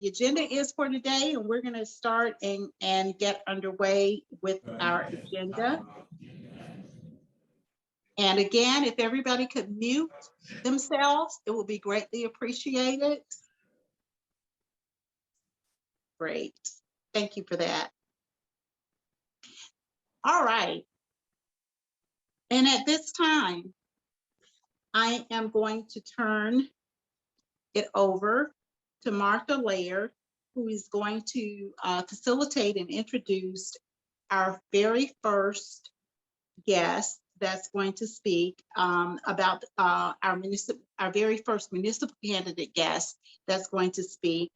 the agenda is for today, and we're going to start and get underway with our agenda. And again, if everybody could mute themselves, it will be greatly appreciated. Great. Thank you for that. All right. And at this time, I am going to turn it over to Martha Laird, who is going to facilitate and introduce our very first guest that's going to speak about our very first municipal candidate guest that's going to speak.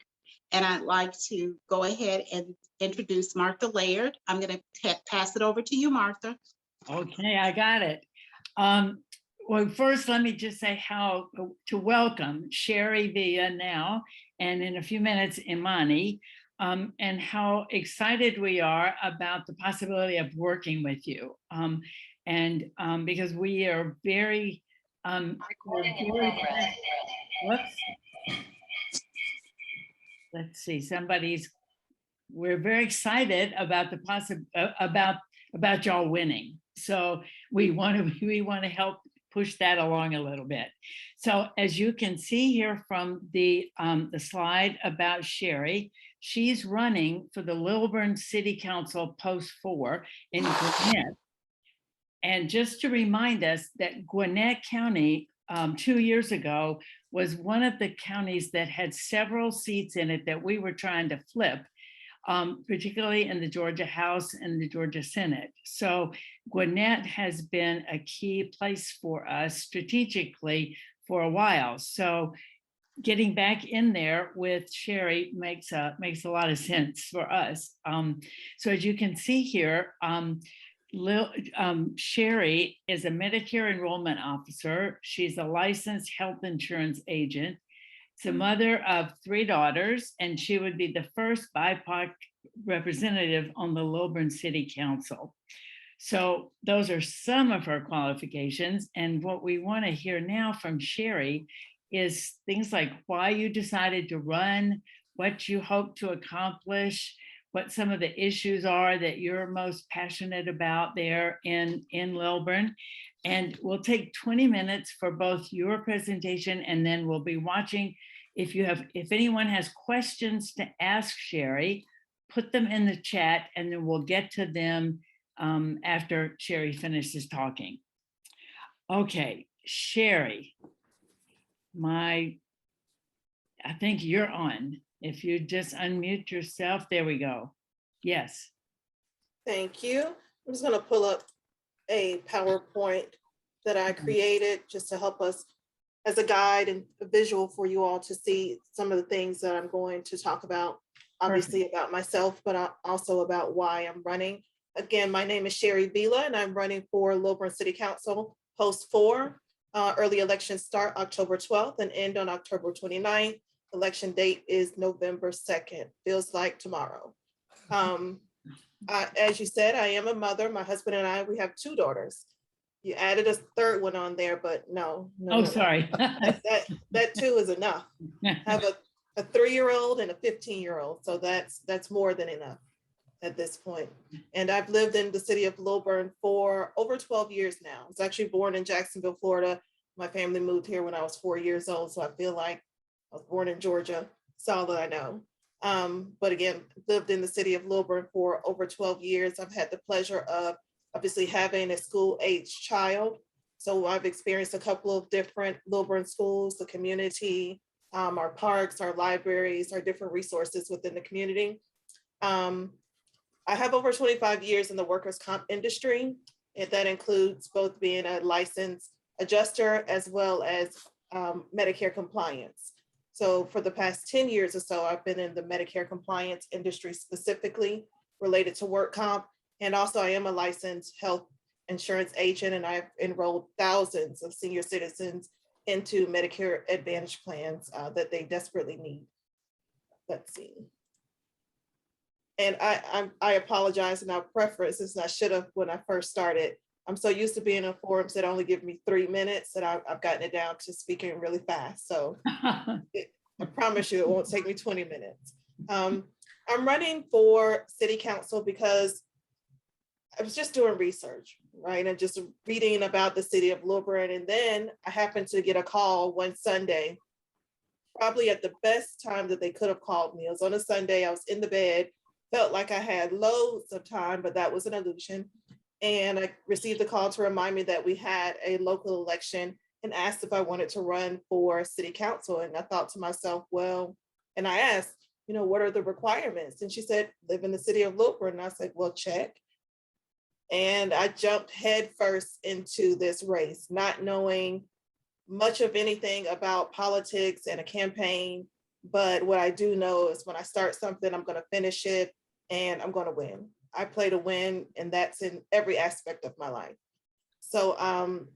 And I'd like to go ahead and introduce Martha Laird. I'm going to pass it over to you, Martha. Okay, I got it. Well, first, let me just say how to welcome Sherrie Villa now, and in a few minutes, Imani, and how excited we are about the possibility of working with you. Because we are very, whoops. Let's see, we're very excited about the about y'all winning. So we want to help push that along a little bit. So as you can see here from the slide about Sherrie, she's running for the Lilburn City Council Post 4 in Gwinnett. And just to remind us that Gwinnett County 2 years ago was one of the counties that had several seats in it that we were trying to flip, particularly in the Georgia House and the Georgia Senate. So Gwinnett has been a key place for us strategically for a while. So getting back in there with Sherrie makes a lot of sense for us. So as you can see here, Sherrie is a Medicare enrollment officer. She's a licensed health insurance agent. She's a mother of 3 daughters, and she would be the first BIPOC representative on the Lilburn City Council. So those are some of her qualifications. And what we want to hear now from Sherrie is things like why you decided to run, what you hope to accomplish, what some of the issues are that you're most passionate about there in Lilburn. And we'll take 20 minutes for both your presentation, and then we'll be watching. If anyone has questions to ask Sherrie, put them in the chat, and then we'll get to them after Sherrie finishes talking. Okay, Sherrie, I think you're on. If you just unmute yourself, there we go. Yes. Thank you. I'm just going to pull up a PowerPoint that I created just to help us as a guide and a visual for you all to see some of the things that I'm going to talk about, obviously about myself, but also about why I'm running. Again, my name is Sherrie Villa, and I'm running for Lilburn City Council Post 4. Early elections start October 12th and end on October 29th. Election date is November 2nd. Feels like tomorrow. As you said, I am a mother. My husband and I, we have 2 daughters. You added a 3rd one on there, but no. Sorry. that 2 is enough. I have a 3-year-old and a 15-year-old. So that's more than enough at this point. And I've lived in the city of Lilburn for over 12 years now. I was actually born in Jacksonville, Florida. My family moved here when I was 4 years old. So I feel like I was born in Georgia. That's all that I know. But again, lived in the city of Lilburn for over 12 years. I've had the pleasure of obviously having a school-age child. So I've experienced a couple of different Lilburn schools, the community, our parks, our libraries, our different resources within the community. I have over 25 years in the workers' comp industry, and that includes both being a licensed adjuster as well as Medicare compliance. So for the past 10 years or so, I've been in the Medicare compliance industry specifically related to work comp. And also I am a licensed health insurance agent, and I've enrolled thousands of senior citizens into Medicare Advantage plans that they desperately need. Let's see. And I apologize, and I'll preface this, I should have when I first started. I'm so used to being on forums that only give me 3 minutes that I've gotten it down to speaking really fast. So I promise you it won't take me 20 minutes. I'm running for city council because I was just doing research, right? And just reading about the city of Lilburn. And then I happened to get a call one Sunday, probably at the best time that they could have called me. It was on a Sunday. I was in the bed, felt like I had loads of time, but that was an illusion. And I received a call to remind me that we had a local election and asked if I wanted to run for city council. And I thought to myself, well, and I asked, what are the requirements? And she said, live in the city of Lilburn. And I said, well, check. And I jumped headfirst into this race, not knowing much of anything about politics and a campaign. But what I do know is when I start something, I'm going to finish it and I'm going to win. I play to win, and that's in every aspect of my life. So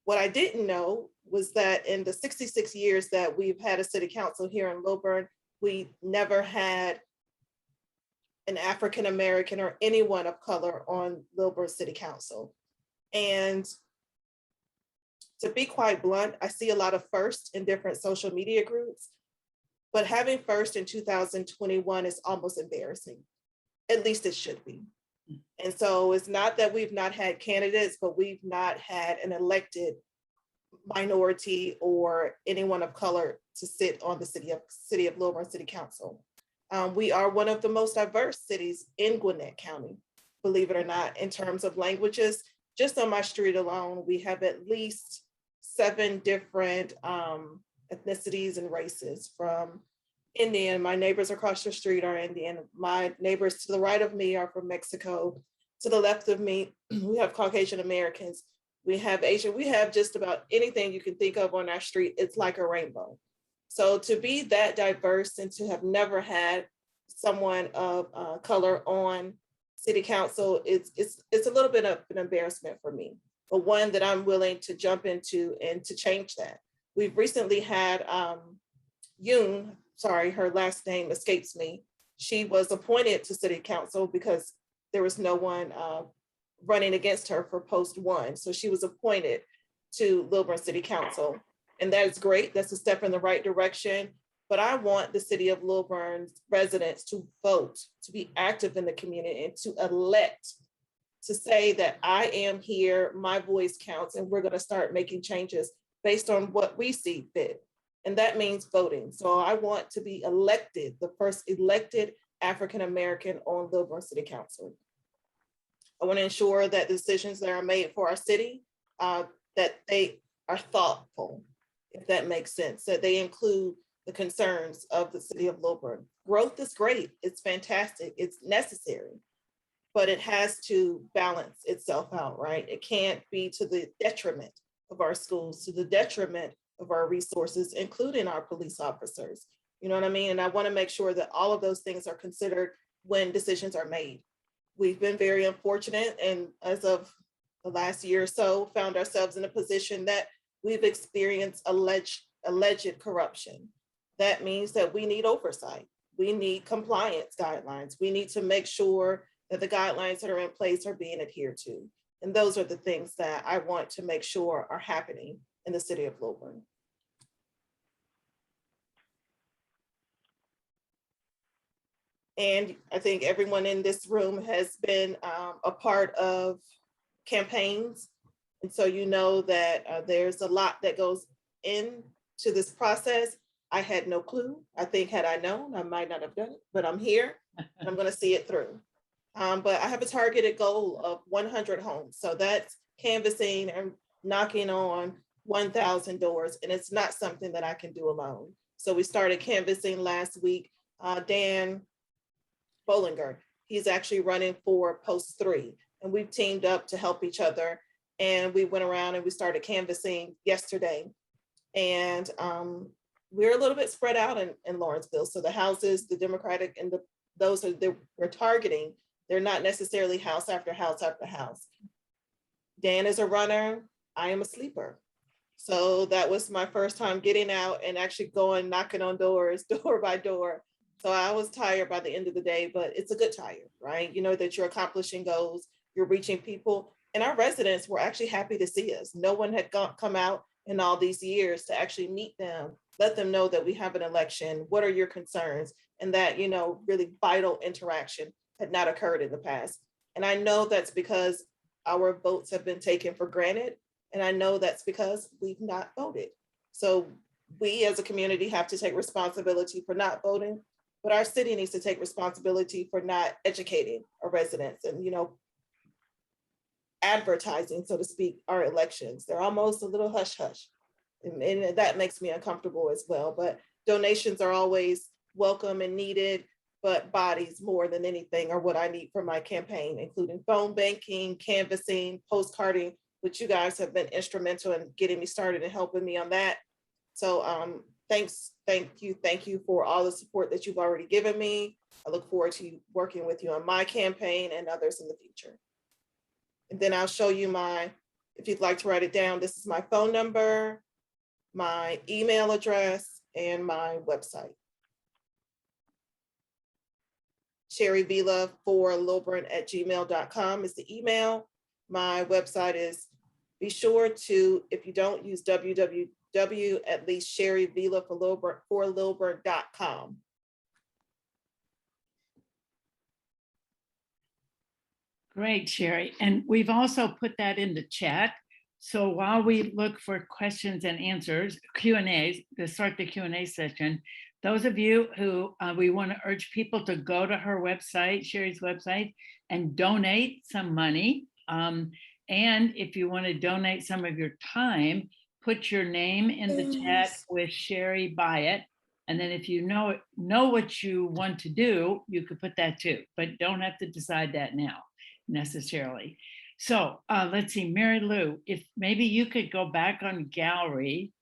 what I didn't know was that in the 66 years that we've had a city council here in Lilburn, we never had an African-American or anyone of color on Lilburn City Council. And to be quite blunt, I see a lot of firsts in different social media groups, but having first in 2021 is almost embarrassing. At least it should be. And so it's not that we've not had candidates, but we've not had an elected minority or anyone of color to sit on the city of Lilburn City Council. We are one of the most diverse cities in Gwinnett County, believe it or not, in terms of languages. Just on my street alone, we have at least 7 different ethnicities and races, from Indian. My neighbors across the street are Indian. My neighbors to the right of me are from Mexico. To the left of me, we have Caucasian Americans. We have Asian. We have just about anything you can think of on our street. It's like a rainbow. So to be that diverse and to have never had someone of color on city council, it's a little bit of an embarrassment for me, but one that I'm willing to jump into and to change that. We've recently had Yoon, sorry, her last name escapes me. She was appointed to city council because there was no one running against her for post 1. So she was appointed to Lilburn City Council. And that is great. That's a step in the right direction. But I want the city of Lilburn's residents to vote, to be active in the community, and to elect, to say that I am here, my voice counts, and we're going to start making changes based on what we see fit. And that means voting. So I want to be elected, the first elected African-American on Lilburn City Council. I want to ensure that decisions that are made for our city, that they are thoughtful, if that makes sense, that they include the concerns of the city of Lilburn. Growth is great, it's fantastic, it's necessary, but it has to balance itself out, right? It can't be to the detriment of our schools, to the detriment of our resources, including our police officers. You know what I mean? And I want to make sure that all of those things are considered when decisions are made. We've been very unfortunate, and as of the last year or so, found ourselves in a position that we've experienced alleged corruption. That means that we need oversight. We need compliance guidelines. We need to make sure that the guidelines that are in place are being adhered to. And those are the things that I want to make sure are happening in the city of Lilburn. And I think everyone in this room has been a part of campaigns. And so you know that there's a lot that goes into this process. I had no clue. I think had I known, I might not have done it, but I'm here and I'm going to see it through. But I have a targeted goal of 100 homes. So that's canvassing and knocking on 1,000 doors. And it's not something that I can do alone. So we started canvassing last week. Dan Bollinger, he's actually running for post 3. And we've teamed up to help each other. And we went around and we started canvassing yesterday. And we're a little bit spread out in Lawrenceville. So the houses, the Democratic and those that we're targeting, they're not necessarily house after house after house. Dan is a runner. I am a sleeper. So that was my first time getting out and actually going, knocking on doors, door by door. So I was tired by the end of the day, but it's a good tired, right? You know that you're accomplishing goals, you're reaching people, and our residents were actually happy to see us. No one had come out in all these years to actually meet them let them know that we have an election. What are your concerns? And that, you know, really vital interaction had not occurred in the past. And I know that's because our votes have been taken for granted. And I know that's because we've not voted. So we as a community have to take responsibility for not voting, but our city needs to take responsibility for not educating our residents and, you know, advertising, so to speak, our elections. They're almost a little hush hush. And that makes me uncomfortable as well. But donations are always welcome and needed, but bodies more than anything are what I need for my campaign, including phone banking, canvassing, postcarding, which you guys have been instrumental in getting me started and helping me on that. So thank you for all the support that you've already given me. I look forward to working with you on my campaign and others in the future. And then I'll show you if you'd like to write it down, this is my phone number, my email address, and my website. Sherrie Villa for Lilburn@gmail.com is the email. My website is, be sure to, if you don't use www, at least Sherrie Villa for Lilburn.com. Great, Sherrie. And we've also put that in the chat. So while we look for questions and answers, Q&As, to start the Q&A session, those of you who we want to urge people to go to her website, Sherrie's website, and donate some money. And if you want to donate some of your time, put your name in the chat with Sherrie by it. And then if you know what you want to do, you could put that too, but don't have to decide that now necessarily. So let's see, Mary Lou, if maybe you could go back on gallery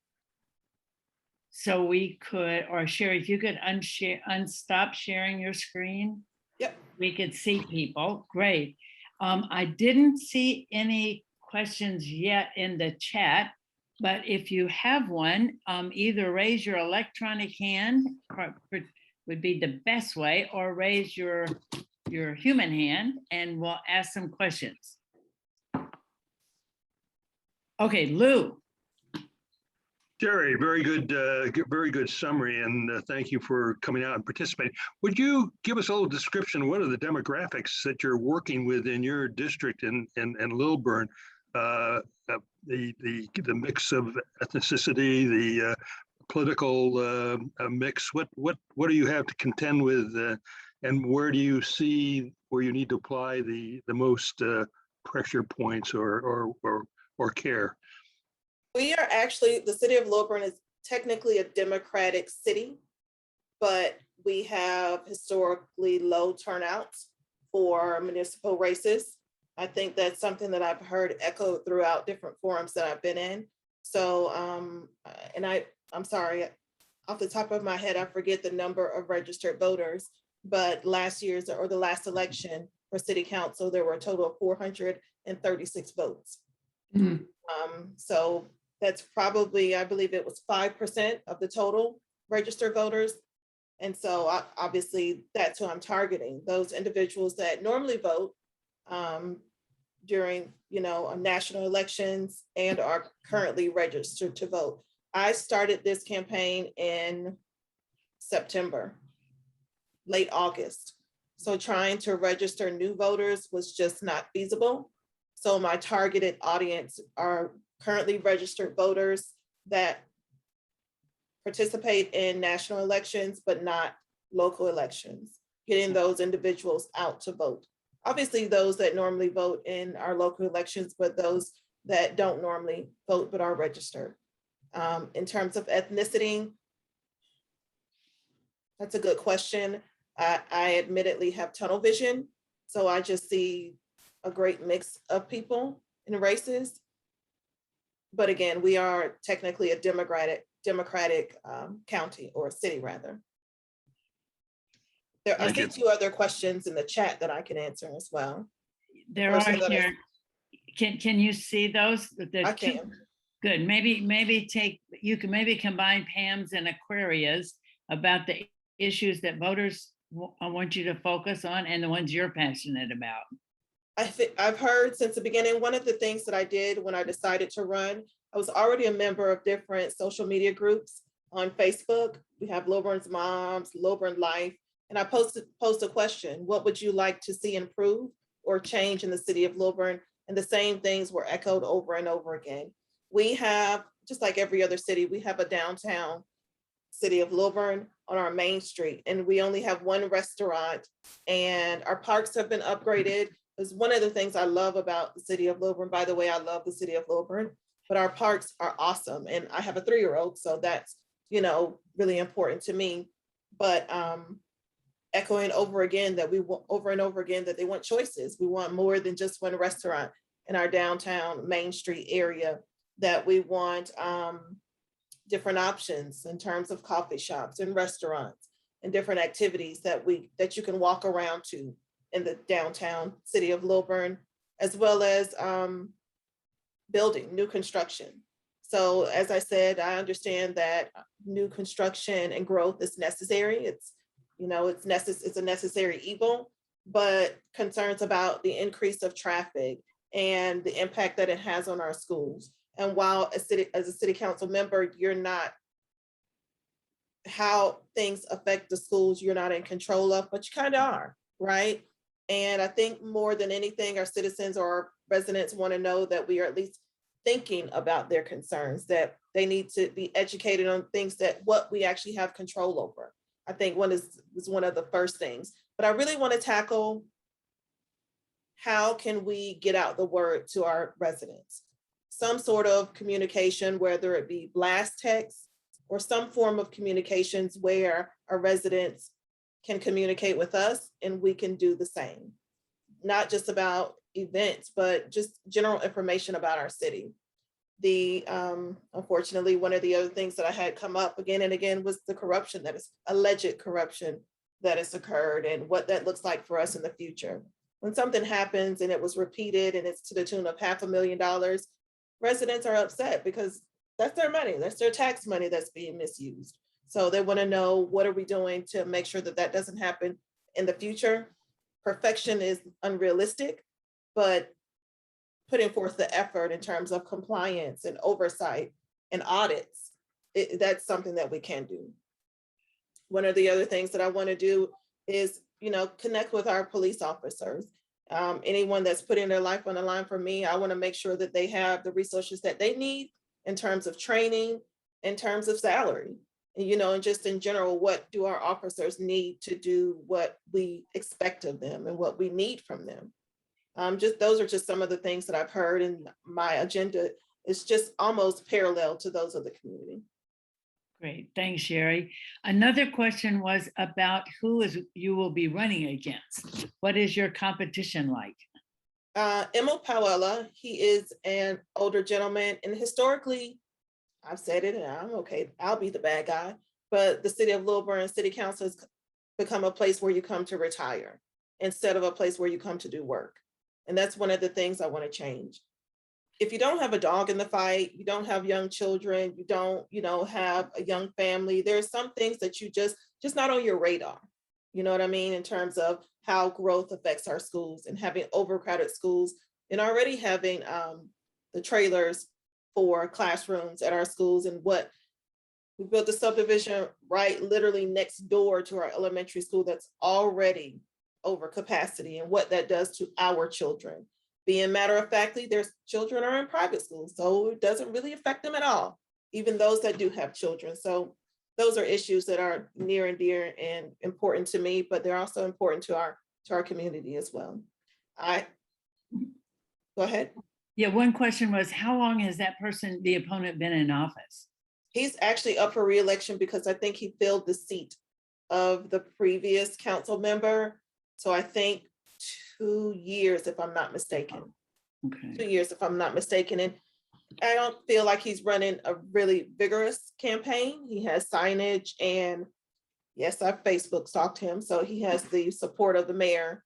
so we could, or Sherrie, if you could unstop sharing your screen. Yep. We could see people. Great. I didn't see any questions yet in the chat, but if you have one, either raise your electronic hand would be the best way, or raise your human hand and we'll ask some questions. Okay, Lou. Sherrie, very good summary, and thank you for coming out and participating. Would you give us a little description? What are the demographics that you're working with in your district in Lilburn? The mix of ethnicity, the political mix. What do you have to contend with, and where do you see where you need to apply the most pressure points or care? We are actually, the city of Lilburn is technically a Democratic city, but we have historically low turnouts for municipal races. I think that's something that I've heard echoed throughout different forums that I've been in. So, and I'm sorry, off the top of my head, I forget the number of registered voters, but last year's or the last election for city council, there were a total of 436 votes. Mm-hmm. So that's probably, I believe it was 5% of the total registered voters. And so obviously that's who I'm targeting, those individuals that normally vote during, national elections and are currently registered to vote. I started this campaign in September, late August. So trying to register new voters was just not feasible. So my targeted audience are currently registered voters that participate in national elections, but not local elections, getting those individuals out to vote. Obviously, those that normally vote in our local elections, but those that don't normally vote but are registered. In terms of ethnicity, that's a good question. I admittedly have tunnel vision, so I just see a great mix of people and races. But again, we are technically a Democratic county or city rather. I see two other questions in the chat that I can answer as well. There are here. Can you see those? I can. Good. You can maybe combine Pam's and Aquaria's about the issues that voters want you to focus on and the ones you're passionate about. I've heard since the beginning, one of the things that I did when I decided to run, I was already a member of different social media groups, on Facebook. We have Lilburn's Moms, Lilburn Life, and I post a question: what would you like to see improve or change in the city of Lilburn? And the same things were echoed over and over again. We have, just like every other city, we have a downtown city of Lilburn on our main street, and we only have one restaurant, and our parks have been upgraded. It's one of the things I love about the city of Lilburn. By the way, I love the city of Lilburn, but our parks are awesome. And I have a 3-year-old, so that's, you know, really important to me. But echoing over again that we want over and over again that they want choices. We want more than just one restaurant in our downtown Main Street area, that we want different options in terms of coffee shops and restaurants and different activities that you can walk around to in the downtown city of Lilburn, as well as building new construction. So as I said, I understand that new construction and growth is necessary. It's, you know, it's a necessary evil, but concerns about the increase of traffic and the impact that it has on our schools. And while as a city council member, you're not, how things affect the schools, you're not in control of, but you kind of are, right? And I think more than anything, our citizens or our residents want to know that we are at least thinking about their concerns, that they need to be educated on things that what we actually have control over. I think one is one of the first things, but I really want to tackle how can we get out the word to our residents? Some sort of communication, whether it be blast text or some form of communications where our residents can communicate with us and we can do the same. Not just about events, but just general information about our city. Unfortunately, one of the other things that I had come up again and again was the corruption, that is alleged corruption that has occurred, and what that looks like for us in the future. When something happens and it was repeated and it's to the tune of $500,000, residents are upset because that's their money, that's their tax money that's being misused. So they want to know, what are we doing to make sure that that doesn't happen in the future? Perfection is unrealistic, but putting forth the effort in terms of compliance and oversight and audits, that's something that we can do. One of the other things that I want to do is, you know, connect with our police officers. Anyone that's putting their life on the line for me, I want to make sure that they have the resources that they need in terms of training, in terms of salary, and, you know, and just in general, what do our officers need to do what we expect of them and what we need from them. Just those are just some of the things that I've heard, and my agenda is just almost parallel to those of the community. Great, thanks, Sherrie. Another question was about who you will be running against. What is your competition like? Emil Powella, he is an older gentleman, and historically, I've said it and I'm okay, I'll be the bad guy, but the city of Lilburn City Council has become a place where you come to retire instead of a place where you come to do work. And that's one of the things I want to change. If you don't have a dog in the fight, you don't have young children, you don't, you know, have a young family, there's some things that you just not on your radar. You know what I mean? In terms of how growth affects our schools and having overcrowded schools and already having the trailers for classrooms at our schools, and what we built a subdivision right literally next door to our elementary school that's already over capacity, and what that does to our children. Being matter of factly, their children are in private schools, so it doesn't really affect them at all, even those that do have children. So those are issues that are near and dear and important to me, but they're also important to our community as well. Go ahead. Yeah, one question was, how long has that person, the opponent, been in office? He's actually up for re-election because I think he filled the seat of the previous council member. So I think 2 years, if I'm not mistaken. Okay. 2 years, if I'm not mistaken. And I don't feel like he's running a really vigorous campaign. He has signage, and yes, I've Facebook stalked him. So he has the support of the mayor,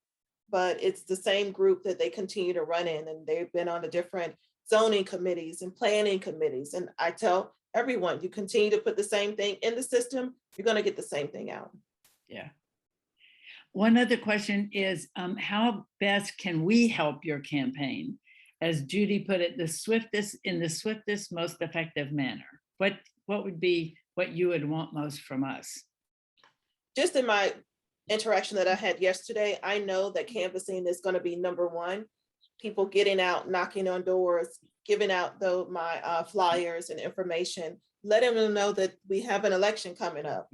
but it's the same group that they continue to run in, and they've been on the different zoning committees and planning committees. And I tell everyone, you continue to put the same thing in the system, you're going to get the same thing out. Yeah. One other question is, how best can we help your campaign? As Judy put it, in the swiftest, most effective manner. What what you would want most from us. Just in my interaction that I had yesterday, I know that canvassing is going to be number one. People getting out, knocking on doors, giving out my flyers and information, letting them know that we have an election coming up,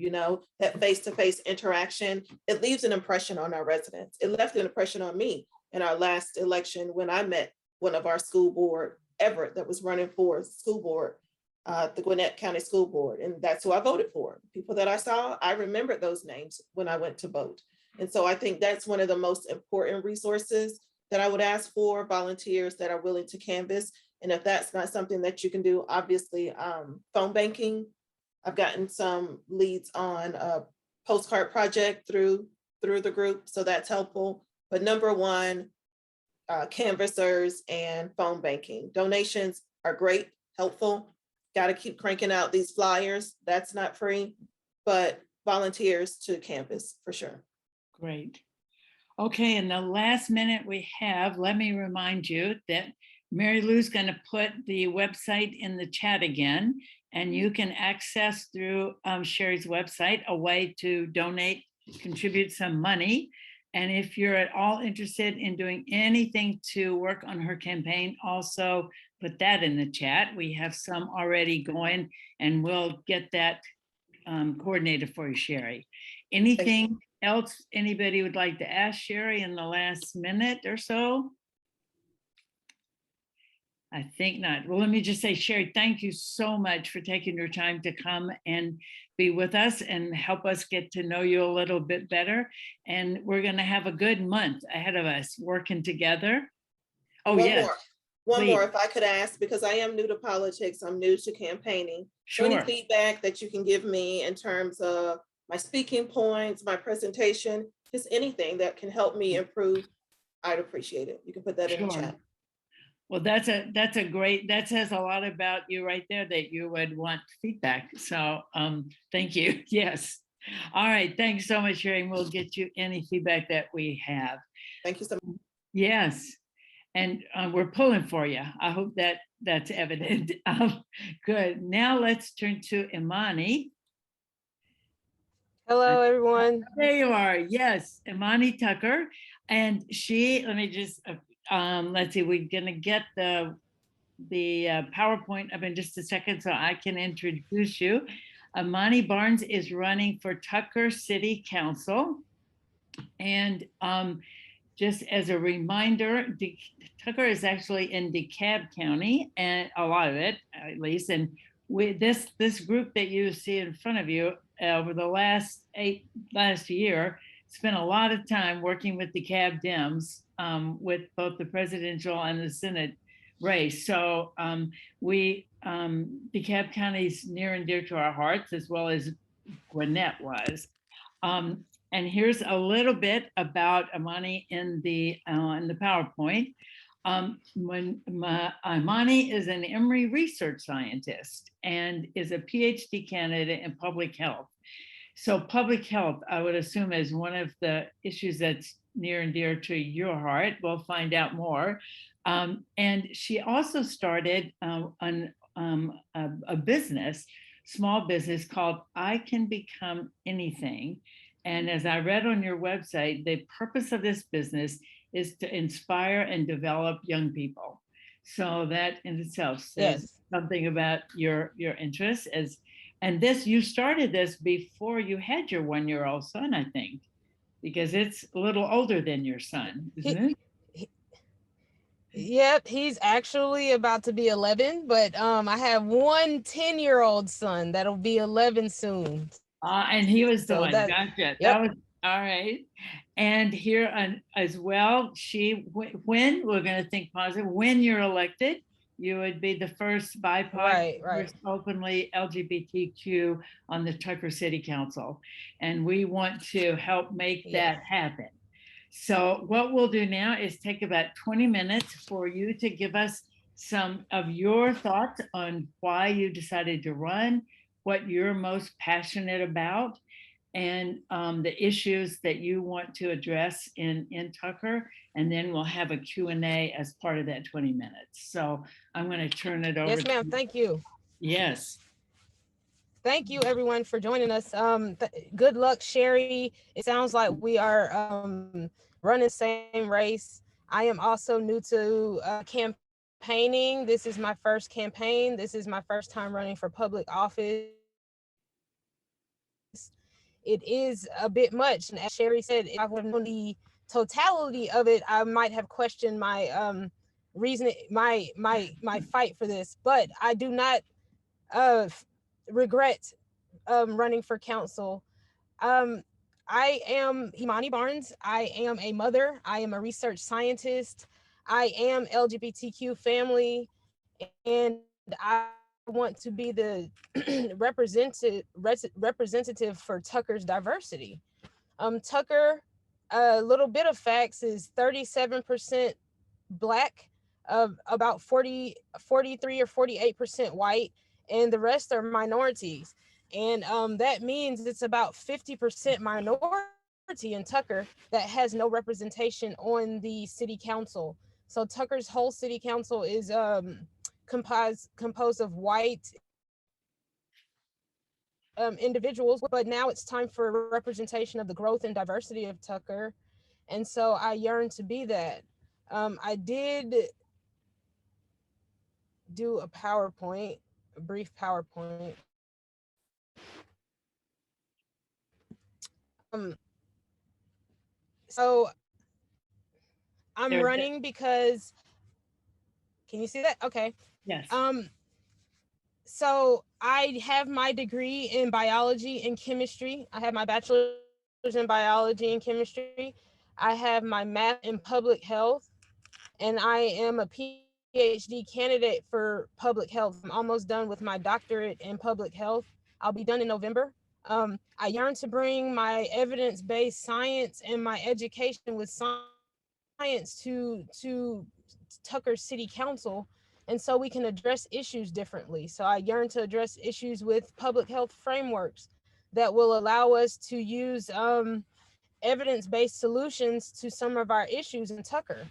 that face-to-face interaction. It leaves an impression on our residents. It left an impression on me in our last election when I met one of our school board, Everett, that was running for school board, the Gwinnett County School Board. And that's who I voted for. People that I saw, I remembered those names when I went to vote. And so I think that's one of the most important resources that I would ask for, volunteers that are willing to canvass. And if that's not something that you can do, obviously phone banking. I've gotten some leads on a postcard project through the group, so that's helpful. But number one, canvassers and phone banking. Donations are great, helpful. Got to keep cranking out these flyers. That's not free, but volunteers to canvass for sure. Great. Okay, in the last minute we have, let me remind you that Mary Lou's going to put the website in the chat again, and you can access through Sherrie's website a way to donate, contribute some money. And if you're at all interested in doing anything to work on her campaign, also put that in the chat. We have some already going, and we'll get that coordinated for you, Sherrie. Anything else anybody would like to ask Sherrie in the last minute or so? I think not. Well, let me just say, Sherrie, thank you so much for taking your time to come and be with us and help us get to know you a little bit better. And we're going to have a good month ahead of us working together. Oh, yes. One more, if I could ask, because I am new to politics, I'm new to campaigning. Sure. So any feedback that you can give me in terms of my speaking points, my presentation, just anything that can help me improve, I'd appreciate it. You can put that in the chat. Well, that's a great, that says a lot about you right there, that you would want feedback. So thank you. Yes. All right. Thanks so much, Sherrie. We'll get you any feedback that we have. Thank you so much. Yes. And we're pulling for you. I hope that that's evident. Good. Now let's turn to Imani. Hello, everyone. There you are. Yes, Imani Tucker. And she, let me just, let's see, we're going to get the PowerPoint up in just a second so I can introduce you. Imani Barnes is running for Tucker City Council. And just as a reminder, Tucker is actually in DeKalb County, and a lot of it, at least. And this group that you see in front of you over the last year spent a lot of time working with DeKalb Dems with both the presidential and the Senate race. So DeKalb County is near and dear to our hearts, as well as Gwinnett was. And here's a little bit about Imani in the PowerPoint. Imani is an Emory research scientist and is a PhD candidate in public health. So public health, I would assume, is one of the issues that's near and dear to your heart. We'll find out more. And she also started a business, small business called I Can Become Anything. And as I read on your website, the purpose of this business is to inspire and develop young people. So that in itself says something about your interests. And this, you started this before you had your 1-year-old son, I think, because it's a little older than your son, isn't it? Yep, he's actually about to be 11, but I have one 10-year-old son that'll be 11 soon. And he was the So one, that- gotcha. Yep. That was, all right. And here as well, when we're going to think positive, when you're elected, you would be the first BIPOC, Right. first openly LGBTQ on the Tucker City Council. And we want to help make that happen. So what we'll do now is take about 20 minutes for you to give us some of your thoughts on why you decided to run, what you're most passionate about, and the issues that you want to address in Tucker. And then we'll have a Q&A as part of that 20 minutes. So I'm going to turn it over. Yes, ma'am. Thank you. Yes. thank you everyone for joining us. Good luck, Sherrie. It sounds like we are running same race. I am also new to campaigning. This is my first campaign. This is my first time running for public office. It is a bit much, and as Sherrie said, if I would have known the totality of it, I might have questioned my reason, my fight for this. But I do not regret running for council. I am Imani Barnes. I am a mother. I am a research scientist. I am LGBTQ family, and I want to be the representative for Tucker's diversity. Tucker, a little bit of facts, is 37% Black, about 43 or 48% white, and the rest are minorities. And that means it's about 50% minority in Tucker that has no representation on the city council. So Tucker's whole city council is composed of white individuals, but now it's time for representation of the growth and diversity of Tucker. And so I yearn to be that. I did do a PowerPoint, a brief PowerPoint. So I'm There's running because, can you see that? Okay. Yes. So I have my degree in biology and chemistry. I have my bachelor's in biology and chemistry. I have my math in public health, and I am a PhD candidate for public health. I'm almost done with my doctorate in public health. I'll be done in November. I yearn to bring my evidence-based science and my education with science to Tucker City Council, and so we can address issues differently. So I yearn to address issues with public health frameworks that will allow us to use evidence-based solutions to some of our issues in Tucker.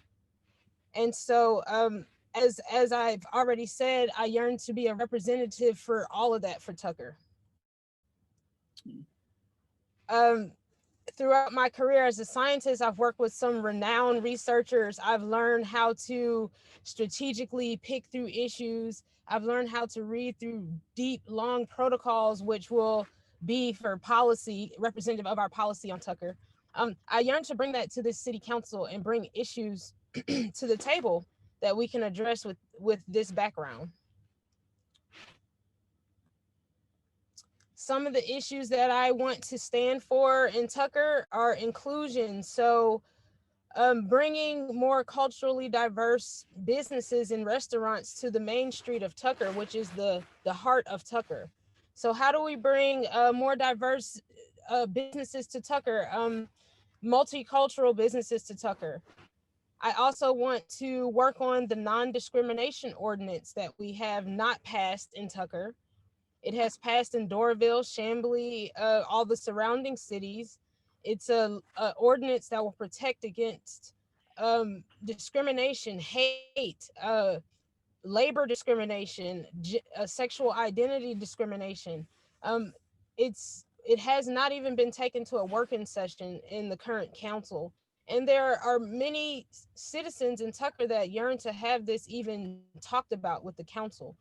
And so as I've already said, I yearn to be a representative for all of that for Tucker. Throughout my career as a scientist, I've worked with some renowned researchers. I've learned how to strategically pick through issues. I've learned how to read through deep, long protocols, which will be for policy, representative of our policy on Tucker. I yearn to bring that to the city council and bring issues to the table that we can address with this background. Some of the issues that I want to stand for in Tucker are inclusion. So bringing more culturally diverse businesses and restaurants to the main street of Tucker, which is the heart of Tucker. So how do we bring more diverse businesses to Tucker, multicultural businesses to Tucker? I also want to work on the non-discrimination ordinance that we have not passed in Tucker. It has passed in Doraville, Chamblee, all the surrounding cities. It's a ordinance that will protect against discrimination, hate, labor discrimination, sexual identity discrimination. It has not even been taken to a working session in the current council. And there are many citizens in Tucker that yearn to have this even talked about with the council.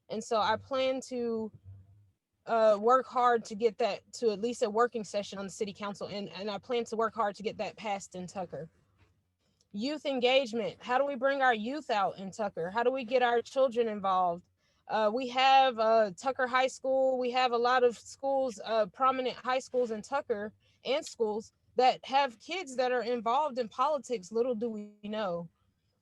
And so I plan to work hard to get that to at least a working session on the city council, and I plan to work hard to get that passed in Tucker. Youth engagement. How do we bring our youth out in Tucker? How do we get our children involved? We have Tucker High School. We have a lot of schools, prominent high schools in Tucker and schools that have kids that are involved in politics. Little do we know.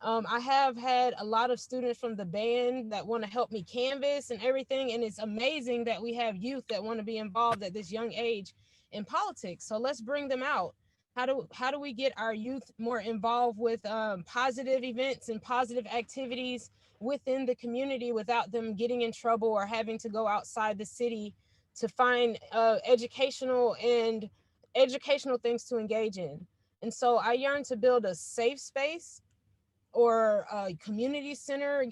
I have had a lot of students from the band that want to help me canvas and everything. And it's amazing that we have youth that want to be involved at this young age in politics. So let's bring them out. How do we get our youth more involved with positive events and positive activities within the community without them getting in trouble or having to go outside the city to find educational things to engage in? And so I yearn to build a safe space or a community center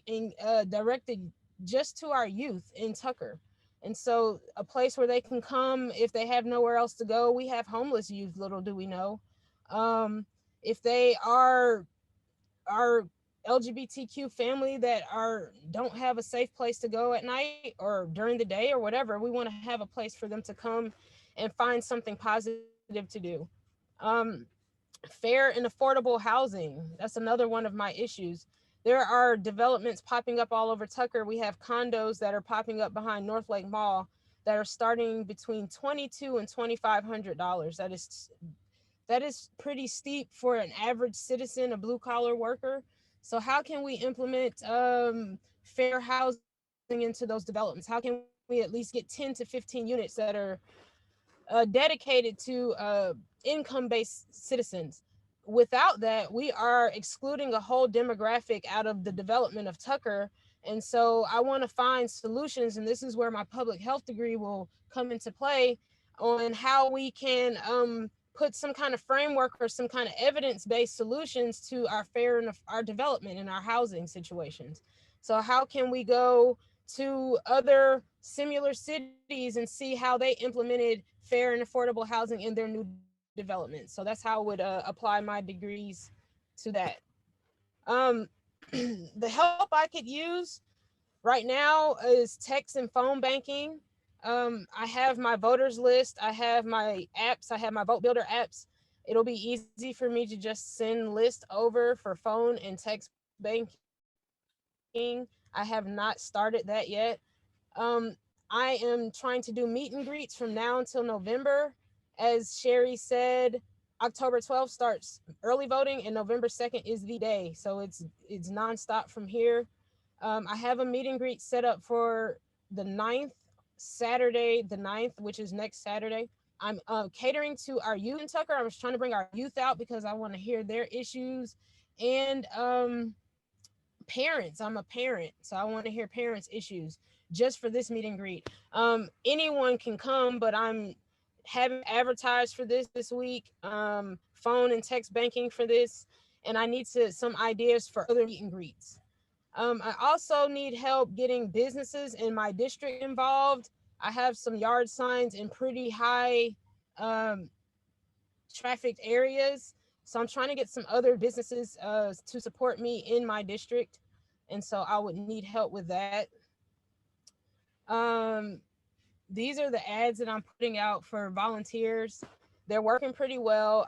directed just to our youth in Tucker. And so a place where they can come if they have nowhere else to go. We have homeless youth, little do we know. If they are LGBTQ family that don't have a safe place to go at night or during the day or whatever, we want to have a place for them to come and find something positive to do. Fair and affordable housing, that's another one of my issues. There are developments popping up all over Tucker. We have condos that are popping up behind North Lake Mall that are starting between $2,200 and $2,500. That is pretty steep for an average citizen, a blue collar worker. So how can we implement fair housing into those developments? How can we at least get 10 to 15 units that are dedicated to income-based citizens? Without that, we are excluding a whole demographic out of the development of Tucker. And so I want to find solutions, and this is where my public health degree will come into play, on how we can put some kind of framework or some kind of evidence-based solutions to our fair and our development and our housing situations. So how can we go to other similar cities and see how they implemented fair and affordable housing in their new development? So that's how I would apply my degrees to that. The help I could use right now is text and phone banking. I have my voters list. I have my apps. I have my vote builder apps. It'll be easy for me to just send list over for phone and text banking. I have not started that yet. I am trying to do meet and greets from now until November. As Sherrie said, October 12th starts early voting and November 2nd is the day. So it's nonstop from here. I have a meet and greet set up for the 9th, Saturday, the 9th, which is next Saturday. I'm catering to our youth in Tucker. I was trying to bring our youth out because I want to hear their issues, and parents. I'm a parent, so I want to hear parents' issues just for this meet and greet. Anyone can come, but I'm having advertised for this week, phone and text banking for this, and I need some ideas for other meet and greets. I also need help getting businesses in my district involved. I have some yard signs in pretty high trafficked areas. So I'm trying to get some other businesses to support me in my district. And so I would need help with that. These are the ads that I'm putting out for volunteers. They're working pretty well.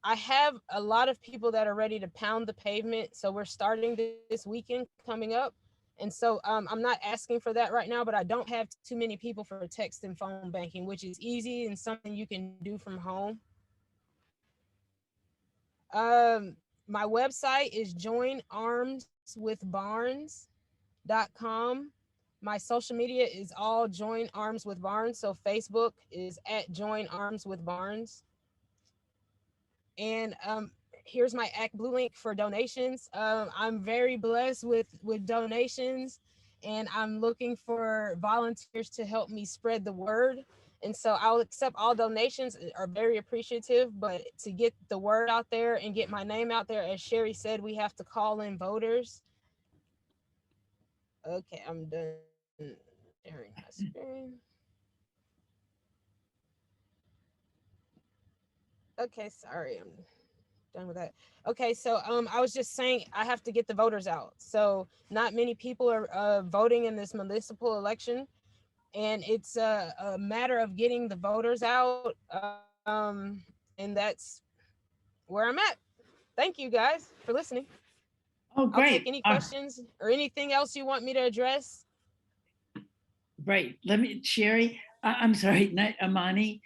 I have a lot of people that are ready to pound the pavement. So we're starting this weekend coming up. And so I'm not asking for that right now, but I don't have too many people for text and phone banking, which is easy and something you can do from home. My website is joinarmswithbarnes.com. My social media is all Join Arms with Barnes. So Facebook is at Join Arms with Barnes. And here's my ActBlue link for donations. I'm very blessed with donations, and I'm looking for volunteers to help me spread the word. And so I'll accept all donations, are very appreciative, but to get the word out there and get my name out there, as Sherrie said, we have to call in voters. Okay, I'm done sharing my screen. Okay, sorry, I'm done with that. Okay, so I was just saying I have to get the voters out. So not many people are voting in this municipal election, and it's a matter of getting the voters out. And that's where I'm at. Thank you guys for listening. Oh, I'll great. take any questions or anything else you want me to address. Great. Let me, Sherrie, I'm sorry, not Imani.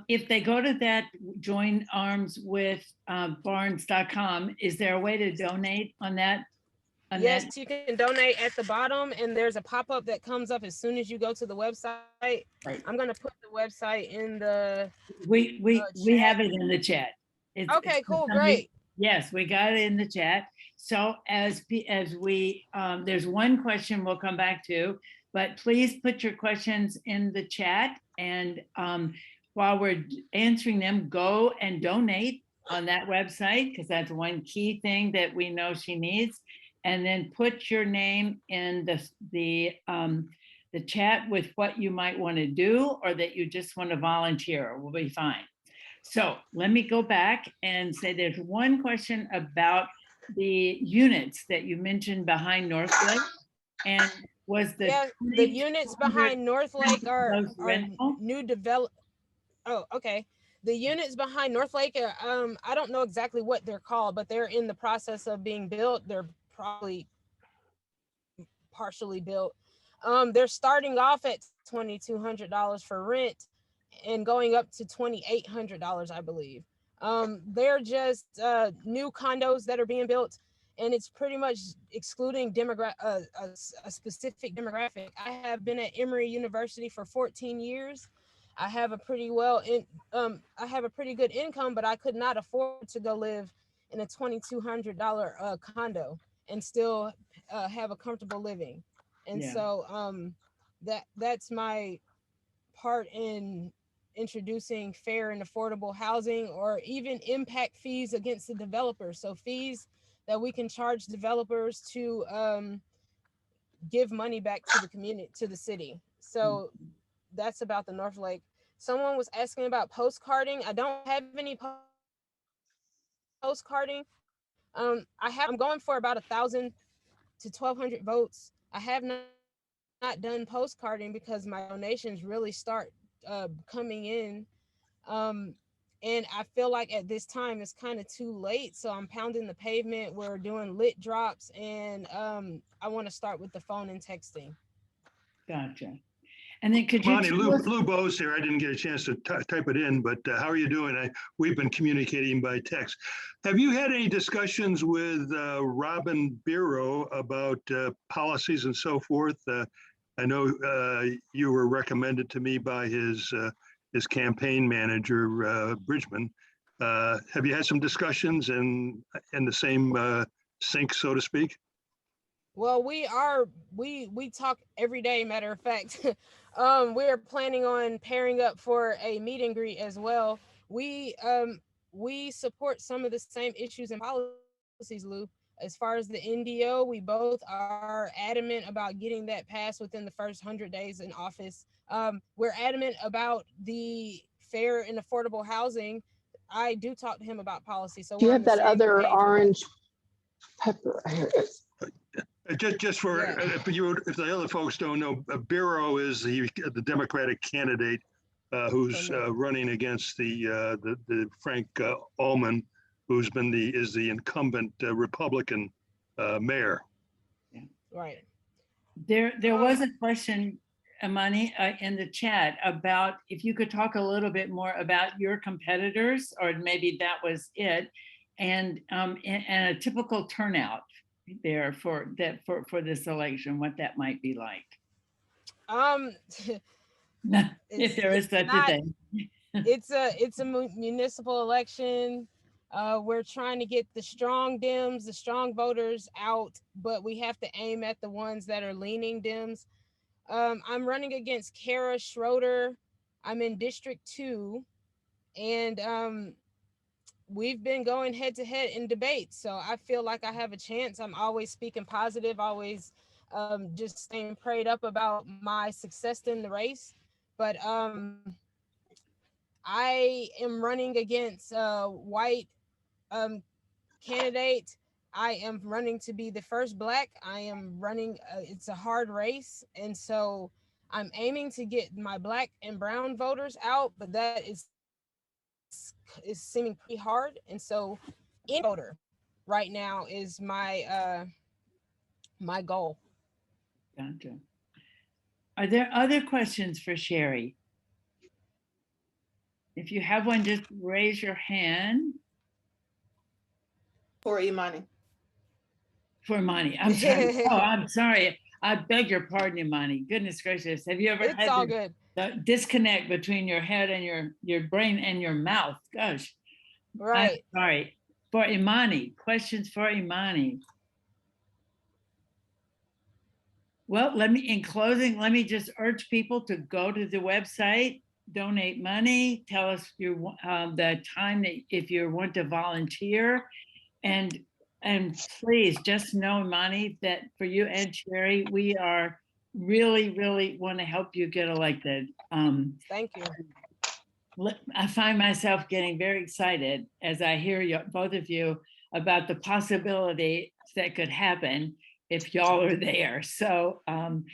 If they go to that joinarmswithbarnes.com, is there a way to donate on that? Yes, you can donate at the bottom, and there's a pop-up that comes up as soon as you go to the website. Right. I'm gonna put the website in the we have it in the chat. Okay, cool, great. Yes, we got it in the chat. So as we there's one question we'll come back to, but please put your questions in the chat, and while we're answering them, go and donate on that website, because that's one key thing that we know she needs. And then put your name in the The chat with what you might want to do or that you just want to volunteer will be fine. So let me go back and say there's one question about the units that you mentioned behind North Lake. And was the Yeah, the units 2,200 behind North Lake are those rental? new develop. Oh, okay. The units behind North Lake, I don't know exactly what they're called, but they're in the process of being built. They're probably partially built. They're starting off at $2,200 for rent and going up to $2,800, I believe. They're just new condos that are being built, and it's pretty much excluding a specific demographic. I have been at Emory University for 14 years. I have a pretty I have a pretty good income, but I could not afford to go live in a $2,200 condo and still have a comfortable living. And Yeah. so that's my part in introducing fair and affordable housing, or even impact fees against the developers. So fees that we can charge developers to give money back to the community, to the city. So that's about the North Lake. Someone was asking about postcarding. I don't have any postcarding. I'm going for about 1,000 to 1,200 votes. I have not done postcarding because my donations really start coming in. And I feel like at this time it's kind of too late. So I'm pounding the pavement. We're doing lit drops, and I want to start with the phone and texting. Gotcha. And then could you Imani, tell us- Lou Bose here. I didn't get a chance to type it in, but how are you doing? We've been communicating by text. Have you had any discussions with Robin Biro about policies and so forth? I know you were recommended to me by his campaign manager, Bridgman. Have you had some discussions in the same sync, so to speak? Well, we talk every day. Matter of fact, we're planning on pairing up for a meet and greet as well. We support some of the same issues and policies, Lou. As far as the NDO, we both are adamant about getting that passed within the first 100 days in office. We're adamant about the fair and affordable housing. I do talk to him about policy. So Do you we're have on the that same other page with that. orange pepper? Here it is. Just for, Yeah. if the other folks don't know, Biro is the Democratic candidate who's running against the Frank Ullman, who's been is the incumbent Republican mayor. Right. There was a question, Imani, in the chat about if you could talk a little bit more about your competitors, or maybe that was it, and a typical turnout there for this election, what that might be like. If there is such a thing. It's a municipal election. We're trying to get the strong Dems, the strong voters out, but we have to aim at the ones that are leaning Dems. I'm running against Kara Schroeder. I'm in District 2, and we've been going head to head in debates. So I feel like I have a chance. I'm always speaking positive, always just staying prayed up about my success in the race. But I am running against a white candidate. I am running to be the first Black. I am running, it's a hard race. And so I'm aiming to get my Black and brown voters out, but that is seeming pretty hard. And so any voter right now is my my goal. Gotcha. Are there other questions for Sherrie? If you have one, just raise your hand. For Imani. For Imani, I'm sorry. Oh, I'm sorry. I beg your pardon, Imani. Goodness gracious. Have you ever It's had all the good. disconnect between your head and your brain and your mouth? Gosh. Right. I'm sorry. For Imani, questions for Imani. Well, in closing, let me just urge people to go to the website, donate money, tell us the time that if you want to volunteer, and please just know, Imani, that for you and Sherrie, we are really, really want to help you get elected. Thank you. I find myself getting very excited as I hear you, both of you, about the possibility that could happen if y'all are there. So, and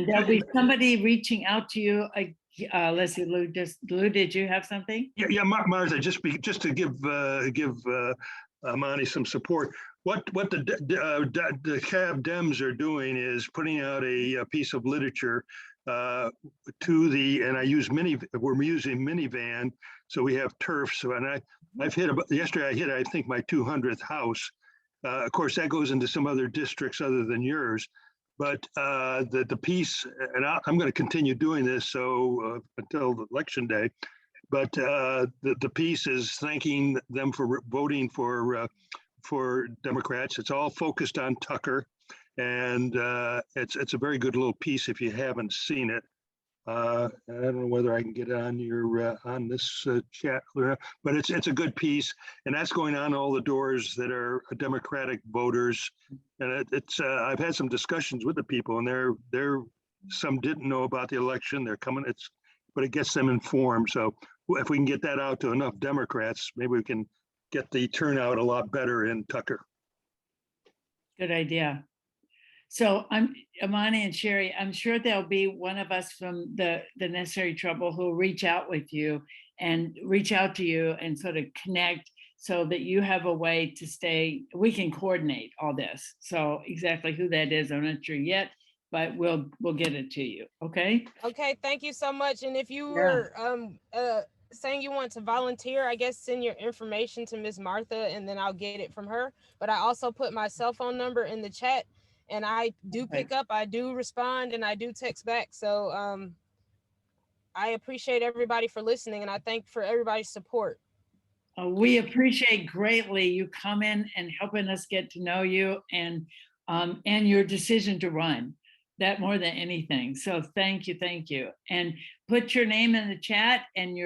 there'll be somebody reaching out to you. Let's see, Lou, did you have something? Yeah, Martha, just to give Imani some support. What the Cab Dems are doing is putting out a piece of literature to the, and we're using minivan, so we have turf. So, and I've hit yesterday I hit, I think, my 200th house. Of course, that goes into some other districts other than yours. But the piece, and I'm going to continue doing this so until the election day. But the piece is thanking them for voting for Democrats. It's all focused on Tucker, and it's a very good little piece if you haven't seen it. I don't know whether I can get it on your on this chat, but it's a good piece, and that's going on all the doors that are Democratic voters. And it's I've had some discussions with the people, and they're some didn't know about the election. They're coming. But it gets them informed. So if we can get that out to enough Democrats, maybe we can get the turnout a lot better in Tucker. Good idea. So I'm Imani and Sherrie, I'm sure there'll be one of us from the Necessary Trouble who will reach out with you and reach out to you and sort of connect so that you have a way to stay, we can coordinate all this. So exactly who that is, I'm not sure yet, but we'll get it to you. Okay. Okay, thank you so much. And if you were saying you want to volunteer, I guess send your information to Miss Martha and then I'll get it from her. But I also put my cell phone number in the chat, and I do pick up, I do respond, and I do text back. So I appreciate everybody for listening, and I thank for everybody's support. We appreciate greatly you coming and helping us get to know you and your decision to run. That more than anything. So thank you. And put your name in the chat and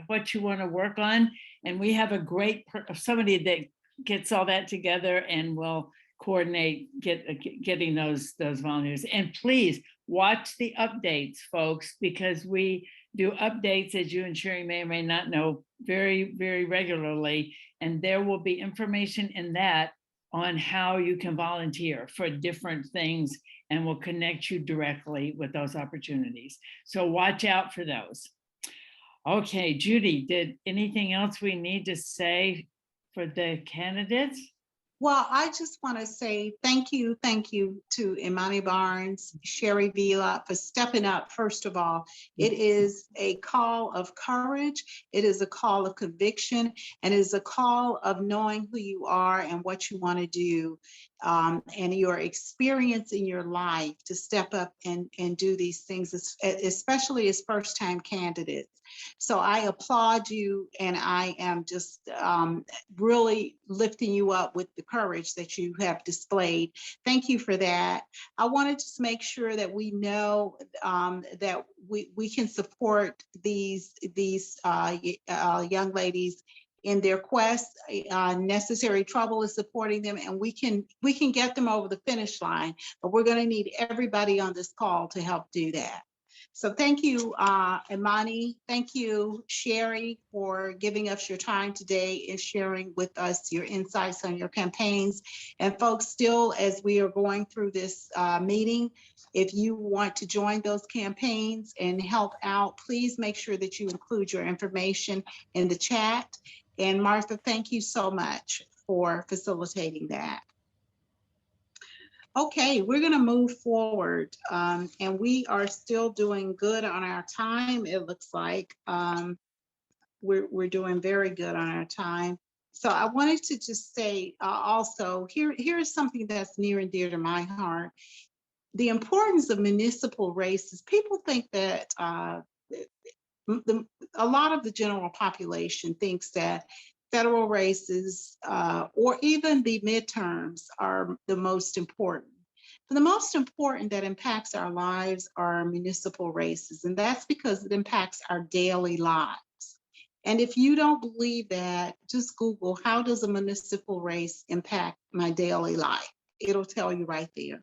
what you want to work on. And we have a great somebody that gets all that together and will coordinate getting those volunteers. And please watch the updates, folks, because we do updates, as you and Sherrie may or may not know, very, very regularly. And there will be information in that on how you can volunteer for different things, and we'll connect you directly with those opportunities. So watch out for those. Okay, Judy, did anything else we need to say for the candidates? Well, I just want to say thank you to Imani Barnes, Sherrie Villa for stepping up. First of all, it is a call of courage. It is a call of conviction, and it is a call of knowing who you are and what you want to do, and your experience in your life to step up and do these things, especially as first-time candidates. So I applaud you, and I am just really lifting you up with the courage that you have displayed. Thank you for that. I wanted to make sure that we know that we can support these young ladies in their quest. Necessary Trouble is supporting them, and we can get them over the finish line, but we're going to need everybody on this call to help do that. So thank you, Imani. Thank you, Sherrie, for giving us your time today and sharing with us your insights on your campaigns. And folks, still, as we are going through this meeting, if you want to join those campaigns and help out, please make sure that you include your information in the chat. And Martha, thank you so much for facilitating that. Okay, we're going to move forward, and we are still doing good on our time. It looks like we're doing very good on our time. So I wanted to just say also, here's something that's near and dear to my heart. The importance of municipal races. People think that a lot of the general population thinks that federal races or even the midterms are the most important. But the most important that impacts our lives are municipal races, and that's because it impacts our daily lives. And if you don't believe that, just Google, how does a municipal race impact my daily life? It'll tell you right there.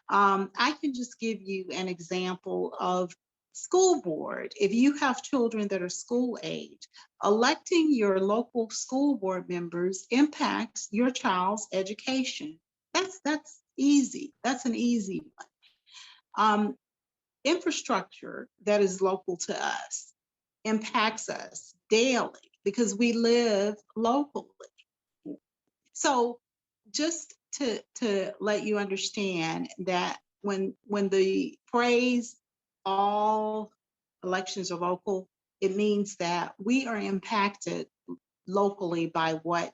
I can just give you an example of school board. If you have children that are school age, electing your local school board members impacts your child's education. That's easy. That's an easy one. Infrastructure that is local to us impacts us daily because we live locally. So just to let you understand that when the phrase all elections are local, it means that we are impacted locally by what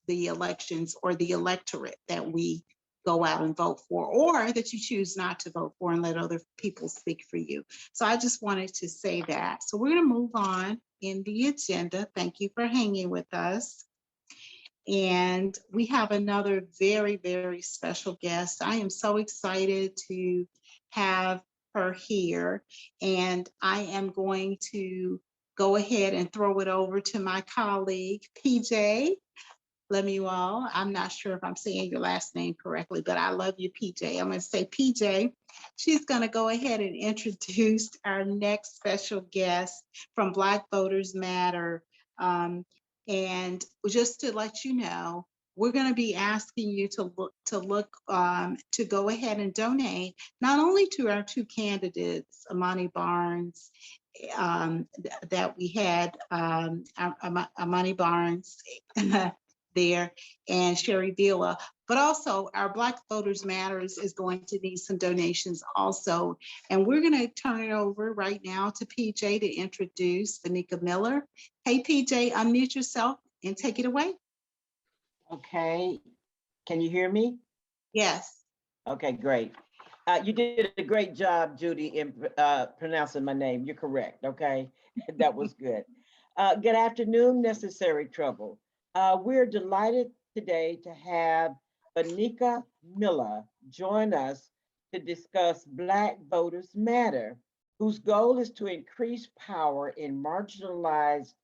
the elections or the electorate that we go out and vote for, or that you choose not to vote for and let other people speak for you. So I just wanted to say that. So we're going to move on in the agenda. Thank you for hanging with us. And we have another very, very special guest. I am so excited to have her here. And I am going to go ahead and throw it over to my colleague, PJ Lemuel. I'm not sure if I'm saying your last name correctly, but I love you, PJ. I'm going to say PJ. She's going to go ahead and introduce our next special guest from Black Voters Matter. And just to let you know, we're going to be asking you to go ahead and donate not only to our two candidates, Imani Barnes, that we had, Imani Barnes there, and Sherrie Villa, but also our Black Voters Matters is going to need some donations also. And we're going to turn it over right now to PJ to introduce Fenika Miller. Hey, PJ, unmute yourself and take it away. Okay, can you hear me? Yes. Okay, great. You did a great job, Judy, in pronouncing my name. You're correct, okay? That was good. Good afternoon, Necessary Trouble. We're delighted today to have Fenika Miller join us to discuss Black Voters Matter, whose goal is to increase power in marginalized,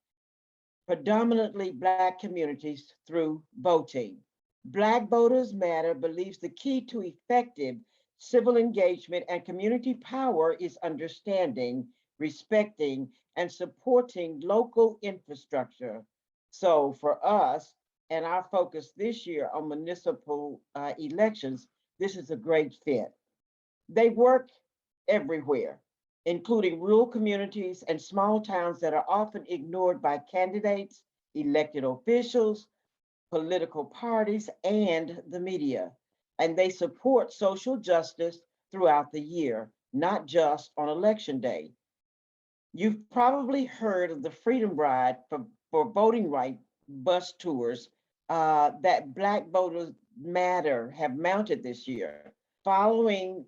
predominantly Black communities through voting. Black Voters Matter believes the key to effective civil engagement and community power is understanding, respecting, and supporting local infrastructure. So for us, and our focus this year on municipal elections, this is a great fit. They work everywhere, including rural communities and small towns that are often ignored by candidates, elected officials, political parties, and the media. And they support social justice throughout the year, not just on election day. You've probably heard of the Freedom Ride for voting right bus tours that Black Voters Matter have mounted this year, following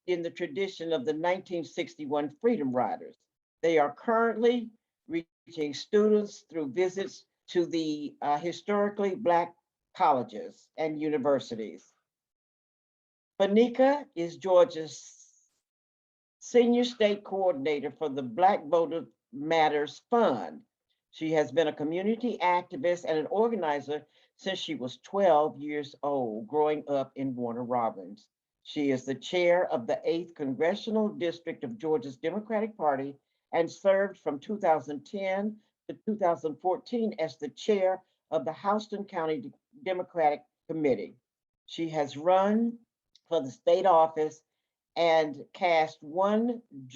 in the tradition of the 1961 Freedom Riders. They are currently reaching students through visits to the historically Black colleges and universities. Fenika is Georgia's Senior State Coordinator for the Black Voter Matters Fund. She has been a community activist and an organizer since she was 12 years old, growing up in Warner Robins. She is the chair of the 8th Congressional District of Georgia's Democratic Party and served from 2010 to 2014 as the chair of the Houston County Democratic Committee. She has run for the state office and cast one of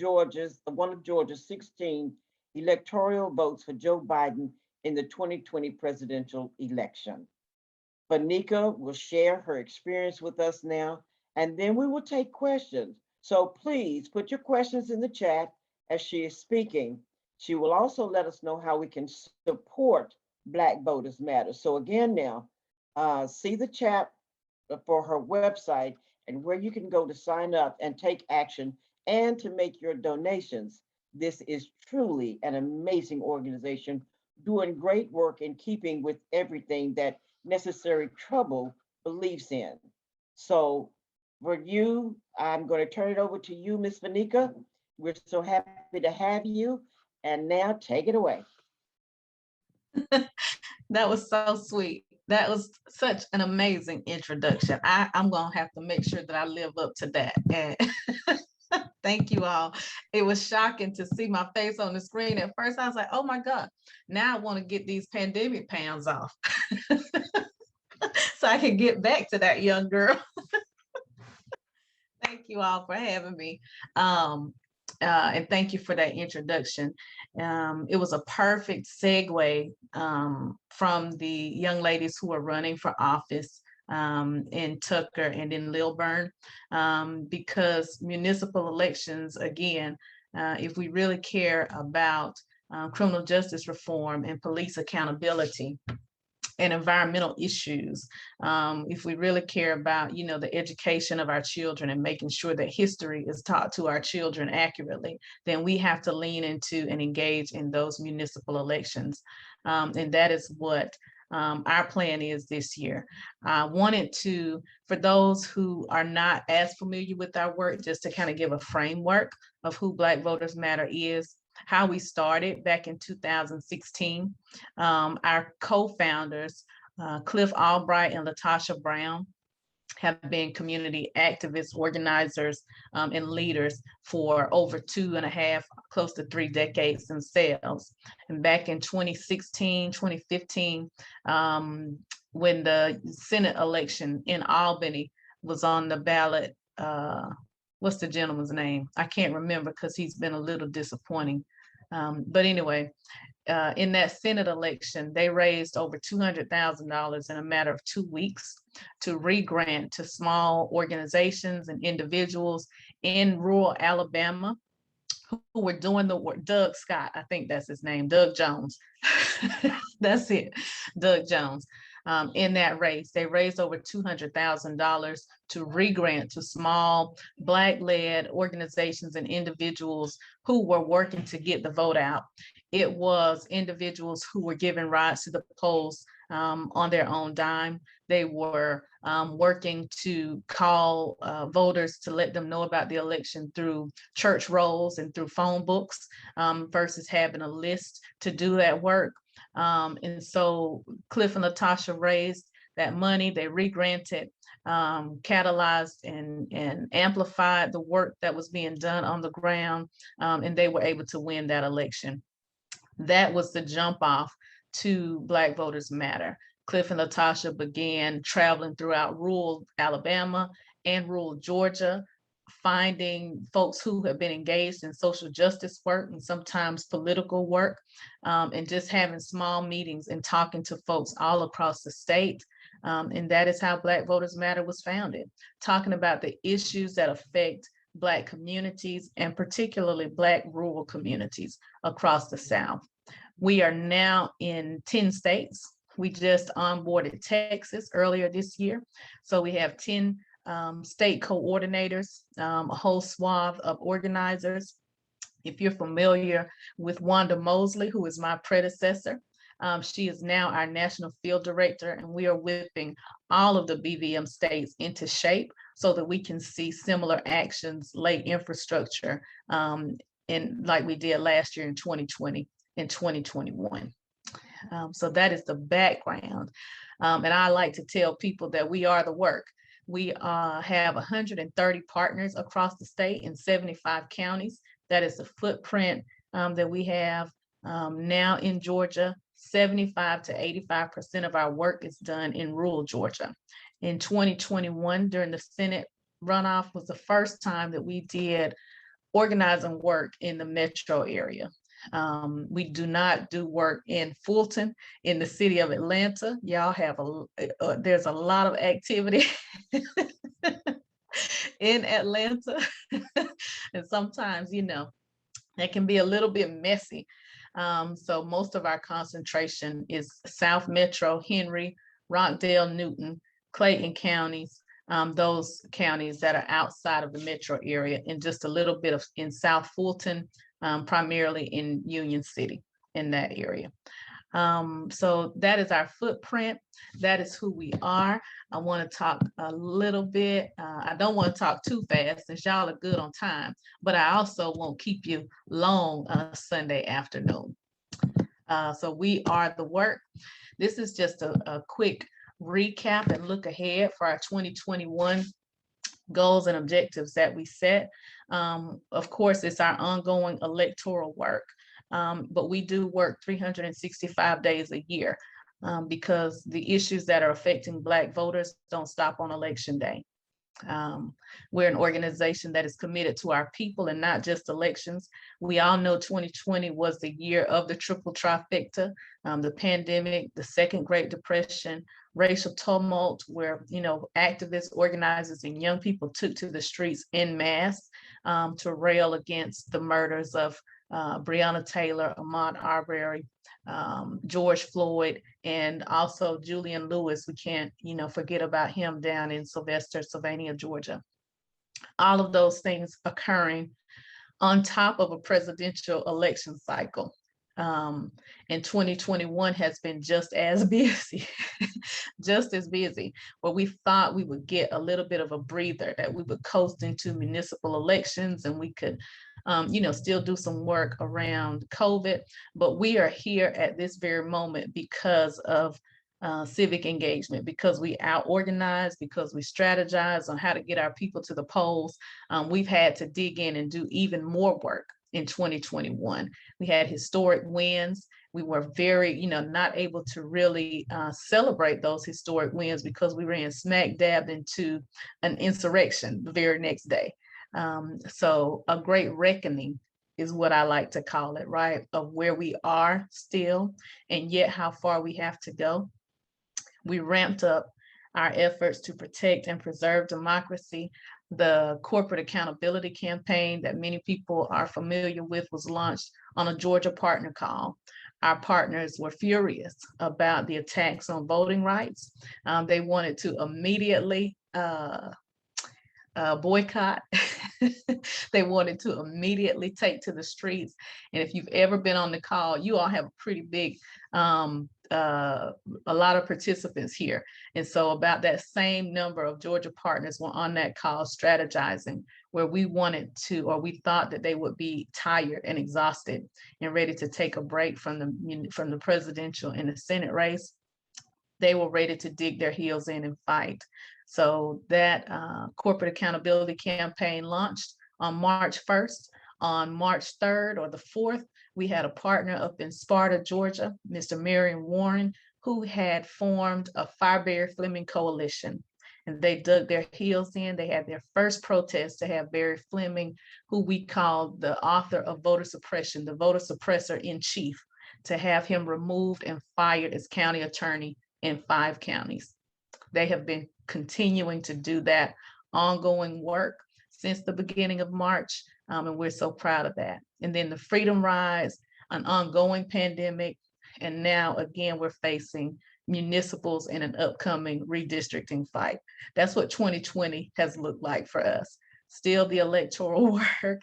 Georgia's 16 electoral votes for Joe Biden in the 2020 presidential election. Fenika will share her experience with us now, and then we will take questions. So please put your questions in the chat as she is speaking. She will also let us know how we can support Black Voters Matter. So again now, see the chat for her website and where you can go to sign up and take action and to make your donations. This is truly an amazing organization doing great work in keeping with everything that Necessary Trouble believes in. So for you, I'm going to turn it over to you, Ms. Fenika. We're so happy to have you. And now take it away. That was so sweet. That was such an amazing introduction. I'm gonna have to make sure that I live up to that. And thank you all. It was shocking to see my face on the screen. At first, I was like, oh my God, now I want to get these pandemic pounds off so I can get back to that young girl. Thank you all for having me. And thank you for that introduction. It was a perfect segue from the young ladies who are running for office in Tucker and in Lilburn, because municipal elections, again, if we really care about criminal justice reform and police accountability and environmental issues, if we really care about, you know, the education of our children and making sure that history is taught to our children accurately, then we have to lean into and engage in those municipal elections. And that is what our plan is this year. I wanted to, for those who are not as familiar with our work, just to kind of give a framework of who Black Voters Matter is, how we started back in 2016. Our co-founders, Cliff Albright and Latasha Brown, have been community activists, organizers, and leaders for over 2.5, close to 3 decades themselves. And back in 2016, 2015, when the Senate election in Albany was on the ballot, what's the gentleman's name? I can't remember because he's been a little disappointing. But anyway, in that Senate election, they raised over $200,000 in a matter of 2 weeks to re-grant to small organizations and individuals in rural Alabama who were doing the work. Doug Scott, I think that's his name, Doug Jones. That's it, Doug Jones. In that race, they raised over $200,000 to re-grant to small Black-led organizations and individuals who were working to get the vote out. It was individuals who were giving rides to the polls on their own dime. They were working to call voters to let them know about the election through church rolls and through phone books versus having a list to do that work. And so Cliff and Latasha raised that money, they re-granted, catalyzed and amplified the work that was being done on the ground, and they were able to win that election. That was the jump off to Black Voters Matter. Cliff and Latasha began traveling throughout rural Alabama and rural Georgia, finding folks who have been engaged in social justice work and sometimes political work, and just having small meetings and talking to folks all across the state. And that is how Black Voters Matter was founded, talking about the issues that affect Black communities and particularly Black rural communities across the South. We are now in 10 states. We just onboarded Texas earlier this year. So we have 10 state coordinators, a whole swath of organizers. If you're familiar with Wanda Mosley, who is my predecessor, she is now our national field director, and we are whipping all of the BVM states into shape so that we can see similar actions, lay infrastructure, in like we did last year in 2020 and 2021. So that is the background. And I like to tell people that we are the work. We have 130 partners across the state in 75 counties. That is the footprint that we have now in Georgia. 75 to 85% of our work is done in rural Georgia. In 2021, during the Senate runoff, was the first time that we did organizing work in the metro area. We do not do work in Fulton, in the city of Atlanta. Y'all have there's a lot of activity in Atlanta. And sometimes, you know, it can be a little bit messy. So most of our concentration is South Metro, Henry, Rockdale, Newton, Clayton counties, those counties that are outside of the metro area, and just a little bit of in South Fulton, primarily in Union City, in that area. So that is our footprint. That is who we are. I want to talk a little bit. I don't want to talk too fast since y'all are good on time, but I also won't keep you long on a Sunday afternoon. So we are the work. This is just a quick recap and look ahead for our 2021 goals and objectives that we set. Of course, it's our ongoing electoral work, but we do work 365 days a year because the issues that are affecting Black voters don't stop on Election Day. We're an organization that is committed to our people and not just elections. We all know 2020 was the year of the triple trifecta, the pandemic, the second Great Depression, racial tumult, where, you know, activists, organizers, and young people took to the streets en masse to rail against the murders of Breonna Taylor, Ahmaud Arbery, George Floyd, and also Julian Lewis. We can't, you know, forget about him down in Sylvester, Sylvania, Georgia. All of those things occurring on top of a presidential election cycle. And 2021 has been just as busy, just as busy, where we thought we would get a little bit of a breather, that we would coast into municipal elections and we could you know, still do some work around COVID, but we are here at this very moment because of civic engagement, because we out-organize, because we strategize on how to get our people to the polls. We've had to dig in and do even more work in 2021. We had historic wins. We were very, you know, not able to really celebrate those historic wins because we ran smack dab into an insurrection the very next day. So a great reckoning is what I like to call it, right? Of where we are still and yet how far we have to go. We ramped up our efforts to protect and preserve democracy. The corporate accountability campaign that many people are familiar with was launched on a Georgia partner call. Our partners were furious about the attacks on voting rights. They wanted to immediately boycott. They wanted to immediately take to the streets. And if you've ever been on the call, you all have a pretty big, a lot of participants here. And so about that same number of Georgia partners were on that call strategizing, where we wanted to, or we thought that they would be tired and exhausted and ready to take a break from the presidential and the Senate race. They were ready to dig their heels in and fight. So that corporate accountability campaign launched on March 1st. On March 3rd or the 4th, we had a partner up in Sparta, Georgia, Mr. Marion Warren, who had formed a Fire Fleming coalition. And they dug their heels in. They had their first protest to have Barry Fleming, who we call the author of voter suppression, the voter suppressor in chief, to have him removed and fired as county attorney in 5 counties. They have been continuing to do that ongoing work since the beginning of March, and we're so proud of that. And then the Freedom Rise, an ongoing pandemic, and now again we're facing municipals in an upcoming redistricting fight. That's what 2020 has looked like for us. Still the electoral work,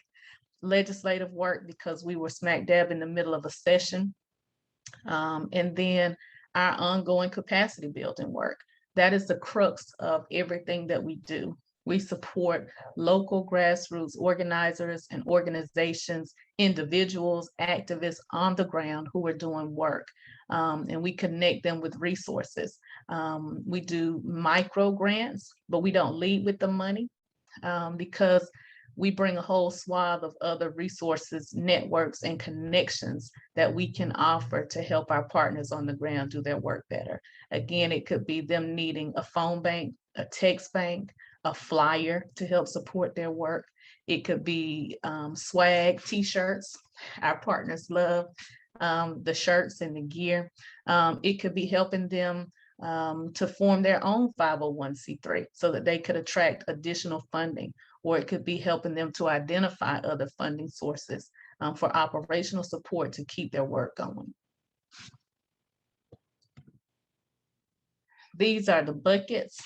legislative work, because we were smack dab in the middle of a session, and then our ongoing capacity building work. That is the crux of everything that we do. We support local grassroots organizers and organizations, individuals, activists on the ground who are doing work, and we connect them with resources. We do micro grants, but we don't lead with the money because we bring a whole swath of other resources, networks, and connections that we can offer to help our partners on the ground do their work better. Again, it could be them needing a phone bank, a text bank, a flyer to help support their work. It could be swag, t-shirts. Our partners love the shirts and the gear. It could be helping them to form their own 501c3 so that they could attract additional funding, or it could be helping them to identify other funding sources for operational support to keep their work going. These are the buckets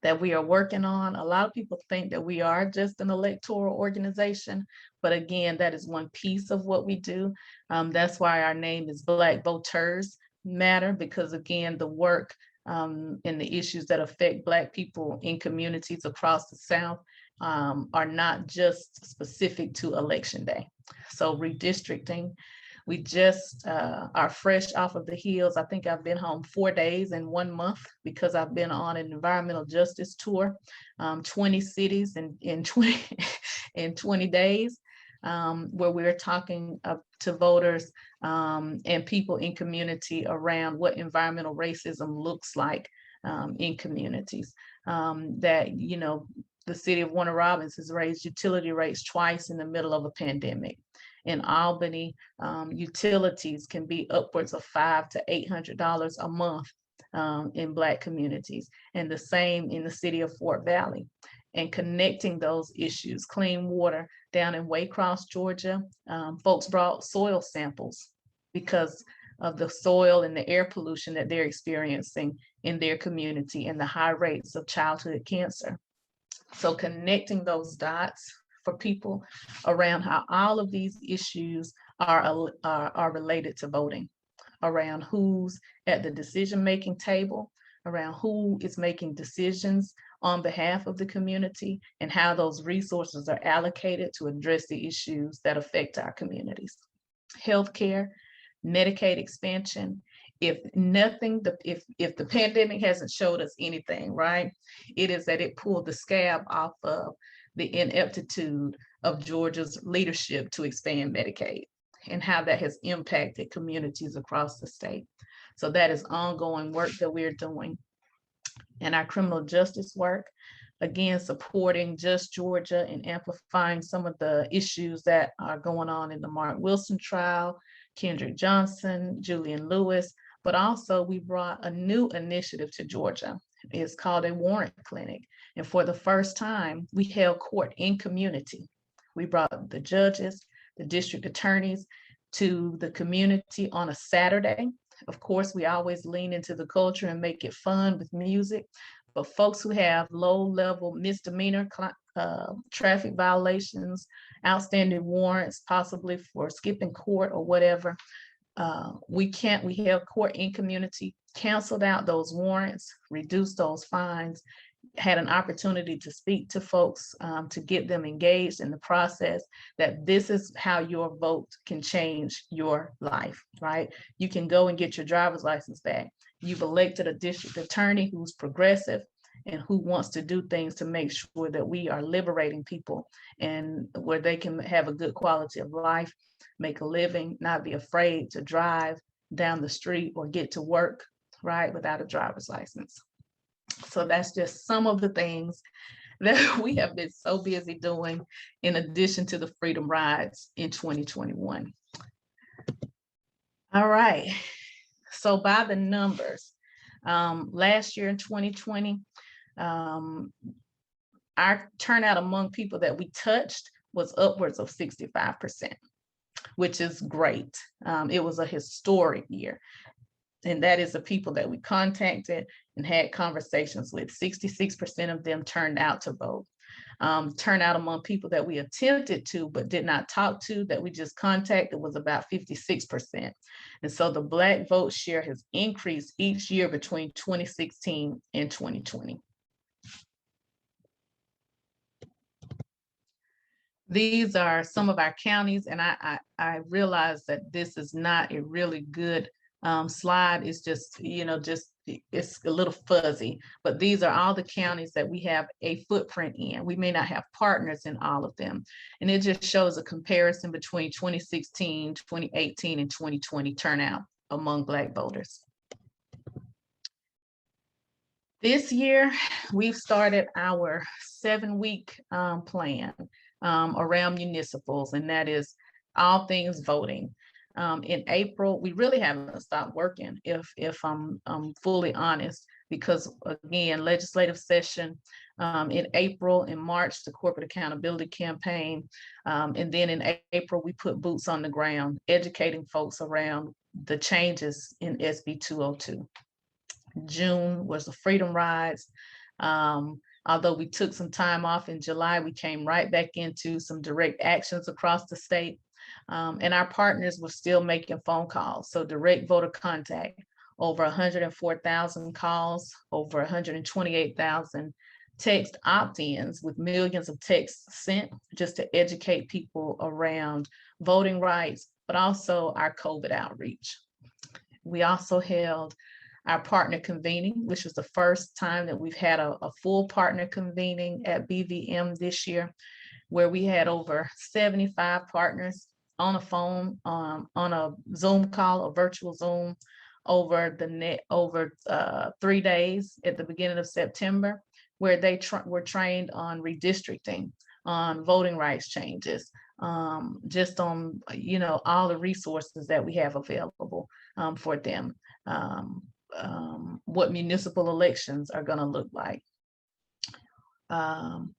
that we are working on. A lot of people think that we are just an electoral organization, but again, that is one piece of what we do. That's why our name is Black Voters Matter, because again, the work and the issues that affect Black people in communities across the South are not just specific to Election Day. So redistricting, We just are fresh off of the heels. I think I've been home 4 days in 1 month because I've been on an environmental justice tour, 20 cities in 20 in 20 days, where we're talking to voters and people in community around what environmental racism looks like in communities. That, you know, the city of Warner Robins has raised utility rates twice in the middle of a pandemic. In Albany, utilities can be upwards of $500 to $800 a month in Black communities, and the same in the city of Fort Valley. And connecting those issues, clean water down in Waycross, Georgia, folks brought soil samples because of the soil and the air pollution that they're experiencing in their community and the high rates of childhood cancer. So connecting those dots for people around how all of these issues are related to voting, around who's at the decision-making table, around who is making decisions on behalf of the community, and how those resources are allocated to address the issues that affect our communities. Healthcare, Medicaid expansion. If nothing, if the pandemic hasn't showed us anything, right, it is that it pulled the scab off of the ineptitude of Georgia's leadership to expand Medicaid and how that has impacted communities across the state. So that is ongoing work that we're doing. And our criminal justice work, again, supporting Just Georgia and amplifying some of the issues that are going on in the Mark Wilson trial, Kendrick Johnson, Julian Lewis, but also we brought a new initiative to Georgia. It's called a warrant clinic. And for the first time, we held court in community. We brought the judges, the district attorneys to the community on a Saturday. Of course, we always lean into the culture and make it fun with music, but folks who have low-level misdemeanor traffic violations, outstanding warrants, possibly for skipping court or whatever, we held court in community, canceled out those warrants, reduced those fines, had an opportunity to speak to folks, to get them engaged in the process, that this is how your vote can change your life, right? You can go and get your driver's license back. You've elected a district attorney who's progressive and who wants to do things to make sure that we are liberating people and where they can have a good quality of life, make a living, not be afraid to drive down the street or get to work, right, without a driver's license. So that's just some of the things that we have been so busy doing in addition to the Freedom Rides in 2021. All right, so by the numbers, last year in 2020, our turnout among people that we touched was upwards of 65%, which is great. It was a historic year. And that is the people that we contacted and had conversations with. 66% of them turned out to vote. Turnout among people that we attempted to but did not talk to, that we just contacted, was about 56%. And so the Black vote share has increased each year between 2016 and 2020. These are some of our counties, and I realize that this is not a really good slide. It's just, it's a little fuzzy, but these are all the counties that we have a footprint in. We may not have partners in all of them. And it just shows a comparison between 2016, 2018, and 2020 turnout among Black voters. This year, we've started our 7-week plan around municipals, and that is all things voting. In April, we really haven't stopped working, if I'm fully honest, because again, legislative session in April. In March, the corporate accountability campaign, and then in April, we put boots on the ground, educating folks around the changes in SB 202. June was the Freedom Rides. Although we took some time off in July, we came right back into some direct actions across the state. And our partners were still making phone calls. So direct voter contact, over 104,000 calls, over 128,000 text opt-ins, with millions of texts sent just to educate people around voting rights, but also our COVID outreach. We also held our partner convening, which was the first time that we've had a full partner convening at BVM this year, where we had over 75 partners on a phone, on a Zoom call, a virtual Zoom over 3 days at the beginning of September, where they were trained on redistricting, on voting rights changes, just on, all the resources that we have available for them, what municipal elections are going to look like. And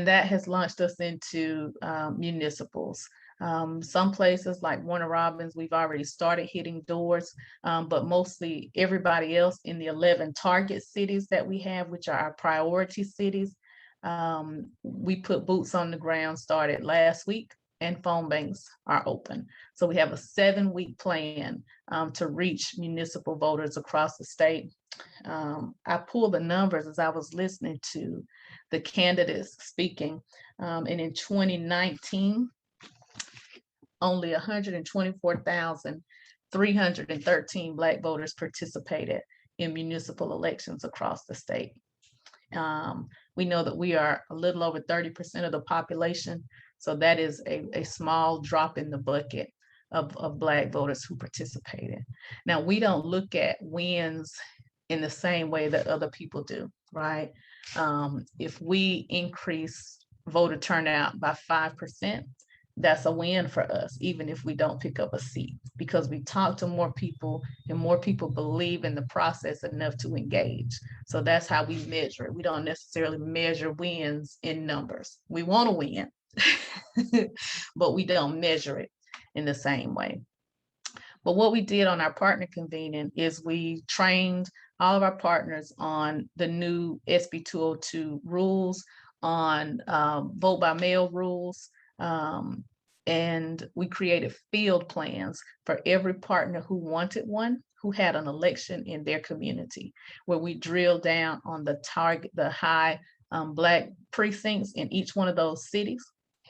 that has launched us into municipals. Some places like Warner Robins, we've already started hitting doors, but mostly everybody else in the 11 target cities that we have, which are our priority cities, we put boots on the ground, started last week, and phone banks are open. So we have a 7-week plan to reach municipal voters across the state. I pulled the numbers as I was listening to the candidates speaking, and in 2019, only 124,313 Black voters participated in municipal elections across the state. We know that we are a little over 30% of the population, so that is a small drop in the bucket of Black voters who participated. Now, we don't look at wins in the same way that other people do, right? If we increase voter turnout by 5%, that's a win for us, even if we don't pick up a seat, because we talk to more people and more people believe in the process enough to engage. So that's how we measure it. We don't necessarily measure wins in numbers. We want to win, but we don't measure it in the same way. But what we did on our partner convening is we trained all of our partners on the new SB 202 rules, on vote by mail rules, and we created field plans for every partner who wanted one, who had an election in their community, where we drilled down on the high Black precincts in each one of those cities.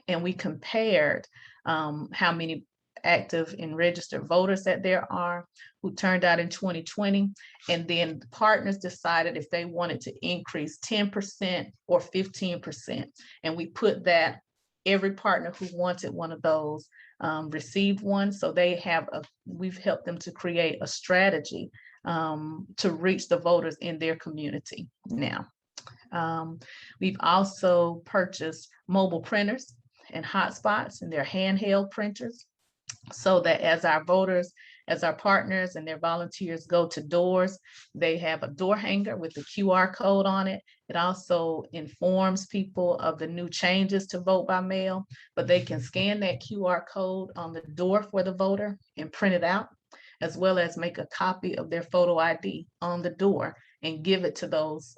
And we compared how many active and registered voters that there are who turned out in 2020. And then the partners decided if they wanted to increase 10% or 15%. And we put that, every partner who wanted one of those received one. So we've helped them to create a strategy to reach the voters in their community now. We've also purchased mobile printers and hotspots, and they're handheld printers, so that as our voters, as our partners and their volunteers go to doors, they have a door hanger with the QR code on it. It also informs people of the new changes to vote by mail, but they can scan that QR code on the door for the voter and print it out, as well as make a copy of their photo ID on the door and give it to those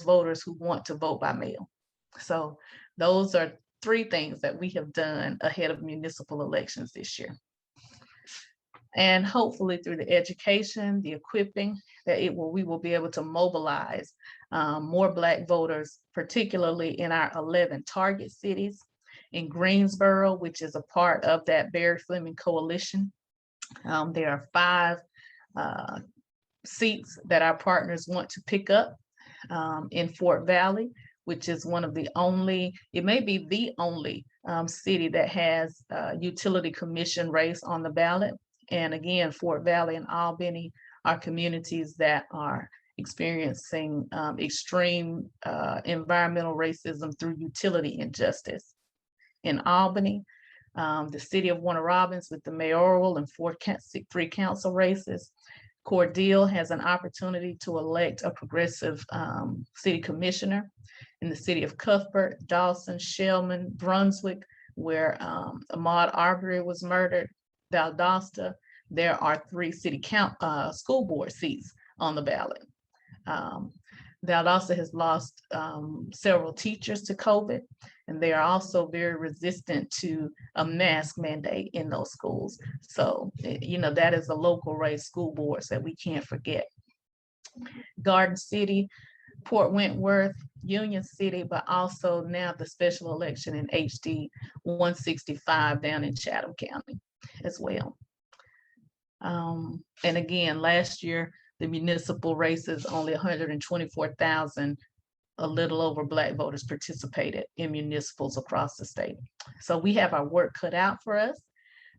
voters who want to vote by mail. So those are 3 things that we have done ahead of municipal elections this year. And hopefully through the education, the equipping, we will be able to mobilize more Black voters, particularly in our 11 target cities. In Greensboro, which is a part of that Barry Fleming coalition, there are 5 seats that our partners want to pick up. In Fort Valley, which is one of the only, it may be the only city that has a utility commission race on the ballot. And again, Fort Valley and Albany are communities that are experiencing extreme environmental racism through utility injustice. In Albany, the city of Warner Robins with the mayoral and 3 council races, Cordele has an opportunity to elect a progressive city commissioner. In the city of Cuthbert, Dawson, Shellman, Brunswick, where Ahmaud Arbery was murdered, Valdosta, there are 3 city school board seats on the ballot. Valdosta has lost several teachers to COVID, and they are also very resistant to a mask mandate in those schools. So, that is a local race, school boards that we can't forget. Garden City, Port Wentworth, Union City, but also now the special election in HD 165 down in Chatham County. as well. And again, last year, the municipal races, only 124,000, a little over Black voters participated in municipals across the state. So we have our work cut out for us.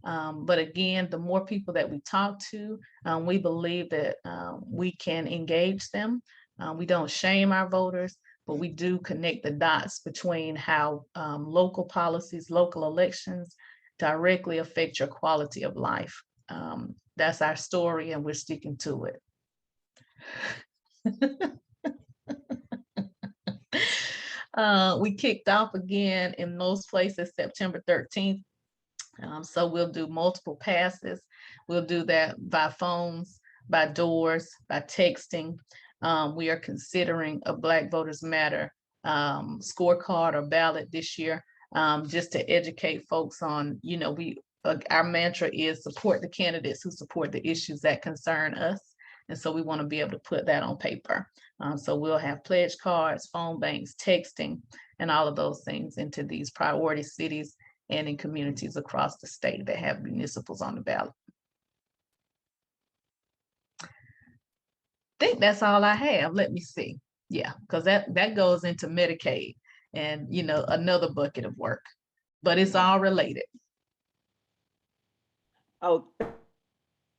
But again, the more people that we talk to, we believe that we can engage them. We don't shame our voters, but we do connect the dots between how local policies, local elections directly affect your quality of life. That's our story, and we're sticking to it. We kicked off again in most places September 13th. So we'll do multiple passes. We'll do that by phones, by doors, by texting. We are considering a Black Voters Matter scorecard or ballot this year, just to educate folks on, you know, our mantra is support the candidates who support the issues that concern us. And so we want to be able to put that on paper. So we'll have pledge cards, phone banks, texting, and all of those things into these priority cities and in communities across the state that have municipals on the ballot. I think that's all I have. Let me see. Yeah, because that goes into Medicaid and, you know, another bucket of work, but it's all related. Oh,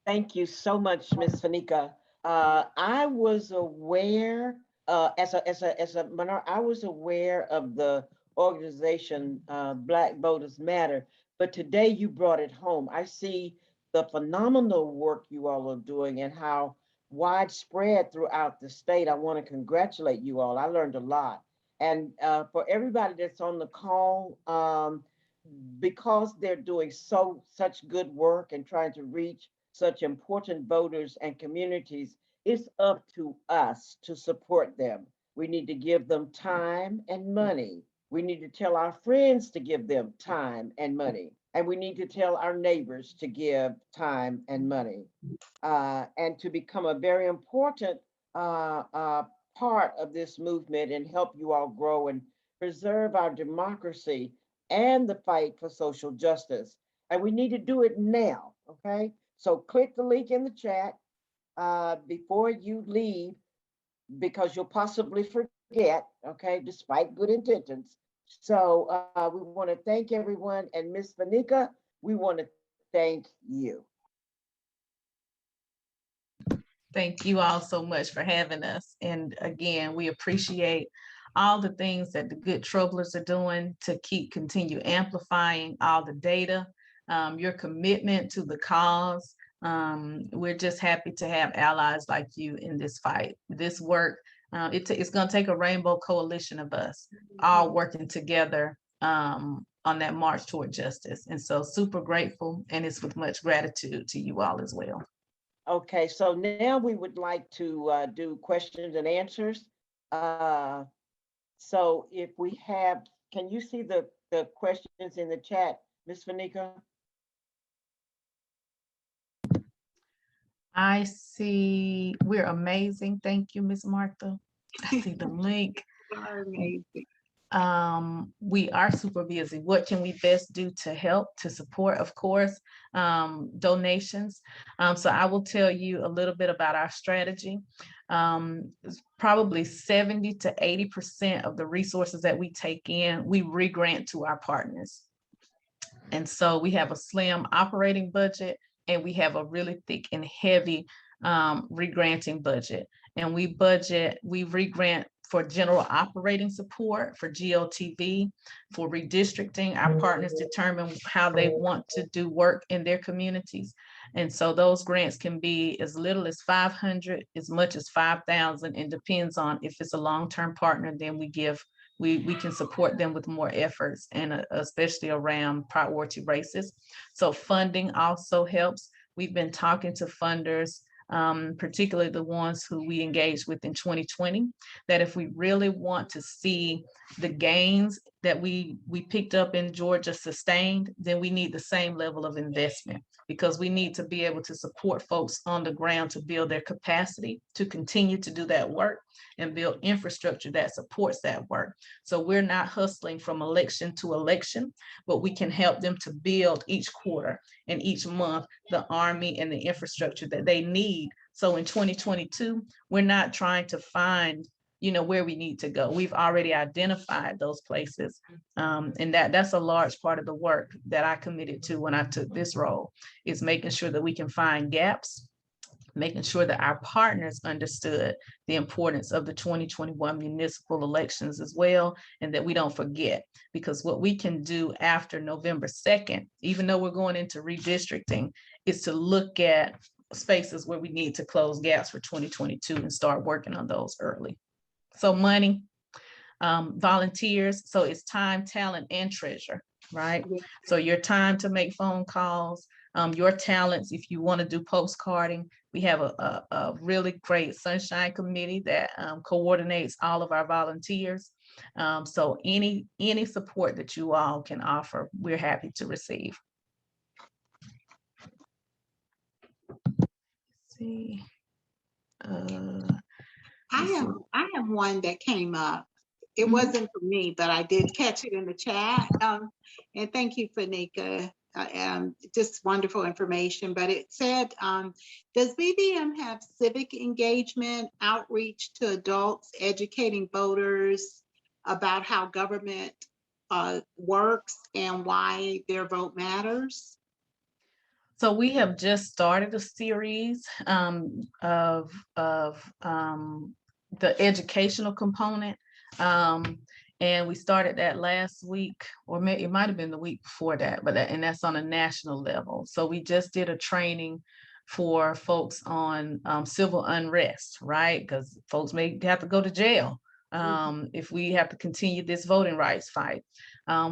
thank you so much, Ms. Fenika. I was aware, as a minority, I was aware of the organization Black Voters Matter, but today you brought it home. I see the phenomenal work you all are doing and how widespread throughout the state. I want to congratulate you all. I learned a lot. And for everybody that's on the call, because they're doing such good work and trying to reach such important voters and communities, it's up to us to support them. We need to give them time and money. We need to tell our friends to give them time and money. And we need to tell our neighbors to give time and money. And to become a very important part of this movement and help you all grow and preserve our democracy and the fight for social justice. And we need to do it now, okay? So click the link in the chat before you leave, because you'll possibly forget, okay, despite good intentions. So we want to thank everyone. And Ms. Fenika, we want to thank you. Thank you all so much for having us. And again, we appreciate all the things that the Good Troublers are doing to continue amplifying all the data, your commitment to the cause. We're just happy to have allies like you in this fight. This work, it's going to take a rainbow coalition of us all working together on that march toward justice. And so super grateful, and it's with much gratitude to you all as well. Okay, so now we would like to do questions and answers. So if we have, can you see the questions in the chat, Ms. Fenika? I see, we're amazing. Thank you, Ms. Martha. I see the link. Amazing. We are super busy. What can we best do to help, to support? Of course, donations. So I will tell you a little bit about our strategy. Probably 70 to 80% of the resources that we take in, we re-grant to our partners. And so we have a slim operating budget, and we have a really thick and heavy re-granting budget. And we re-grant for general operating support, for GOTV, for redistricting. Our partners determine how they want to do work in their communities. And so those grants can be as little as 500, as much as 5,000, and depends on if it's a long-term partner, then we can support them with more efforts, and especially around priority races. So funding also helps. We've been talking to funders, particularly the ones who we engaged with in 2020, that if we really want to see the gains that we picked up in Georgia sustained, then we need the same level of investment, because we need to be able to support folks on the ground to build their capacity to continue to do that work and build infrastructure that supports that work. So we're not hustling from election to election, but we can help them to build each quarter and each month the Army and the infrastructure that they need. So in 2022, we're not trying to find, you know, where we need to go. We've already identified those places. And that's a large part of the work that I committed to when I took this role, is making sure that we can find gaps, making sure that our partners understood the importance of the 2021 municipal elections as well, and that we don't forget, because what we can do after November 2nd, even though we're going into redistricting, is to look at spaces where we need to close gaps for 2022 and start working on those early. So money, volunteers, so it's time, talent, and treasure, right? So your time to make phone calls, your talents, if you want to do postcarding, we have a really great Sunshine Committee that coordinates all of our volunteers. So any support that you all can offer, we're happy to receive. Let's see. I have one that came up. It wasn't for me, but I did catch it in the chat. And thank you, Fenika. Just wonderful information. But it said, does BVM have civic engagement, outreach to adults, educating voters about how government works and why their vote matters? So we have just started a series of the educational component. And we started that last week, or it might have been the week before that, and that's on a national level. So we just did a training for folks on civil unrest, right? Because folks may have to go to jail if we have to continue this voting rights fight.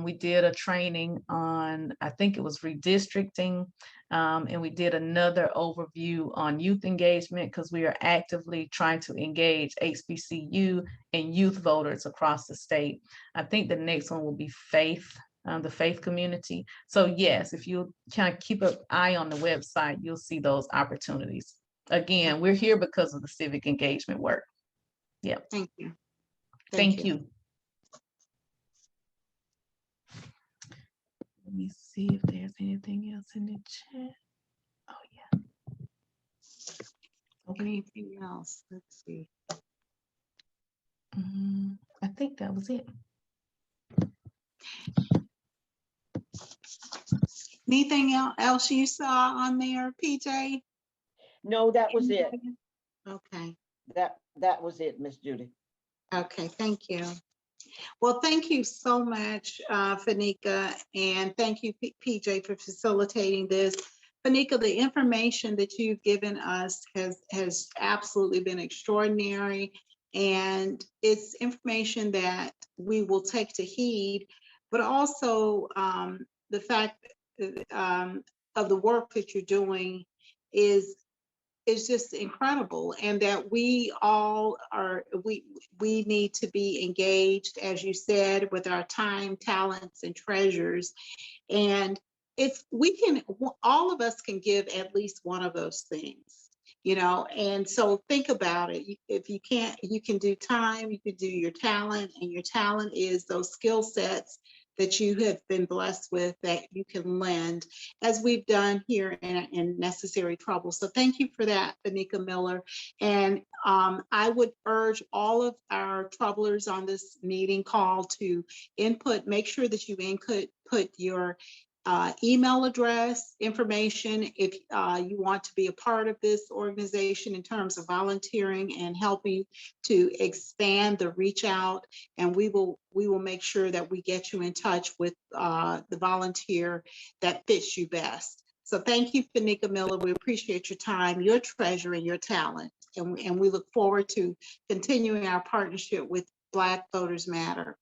We did a training on, I think it was redistricting, and we did another overview on youth engagement, because we are actively trying to engage HBCU and youth voters across the state. I think the next one will be faith, the faith community. So yes, if you kind of keep an eye on the website, you'll see those opportunities. Again, we're here because of the civic engagement work. Yeah. Thank you. Thank you. Let me see if there's anything else in the chat. Oh, yeah. Okay. Anything else? Let's see. I think that was it. Anything else you saw on there, PJ? No, that was it. Okay. That was it, Miss Judy. Okay, thank you. Well, thank you so much, Fenika, and thank you, PJ, for facilitating this. Fenika, the information that you've given us has absolutely been extraordinary, and it's information that we will take to heed, but also the fact of the work that you're doing is just incredible, and that we all are, we need to be engaged, as you said, with our time, talents, and treasures. And all of us can give at least one of those things, you know. And so think about it. If you can't, you can do time, you can do your talent, and your talent is those skill sets that you have been blessed with that you can lend, as we've done here in Necessary Trouble. So thank you for that, Fenika Miller. And I would urge all of our troublers on this meeting call to make sure that you put your email address information if you want to be a part of this organization in terms of volunteering and helping to expand the reach out, and we will make sure that we get you in touch with the volunteer that fits you best. So thank you, Fenika Miller. We appreciate your time, your treasure, and your talent, and we look forward to continuing our partnership with Black Voters Matter.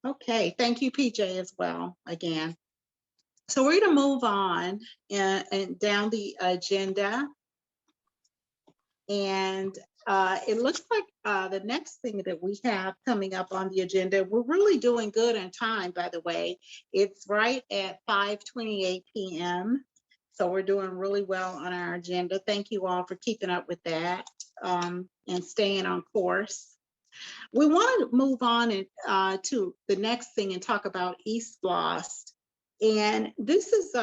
Okay, thank you, PJ, as well, again. So we're going to move on and down the agenda. And It looks like the next thing that we have coming up on the agenda, we're really doing good on time, by the way. It's right at 5:28 p.m. So we're doing really well on our agenda. Thank you all for keeping up with that and staying on course. We want to move on to the next thing and talk about E-SPLOST. And this is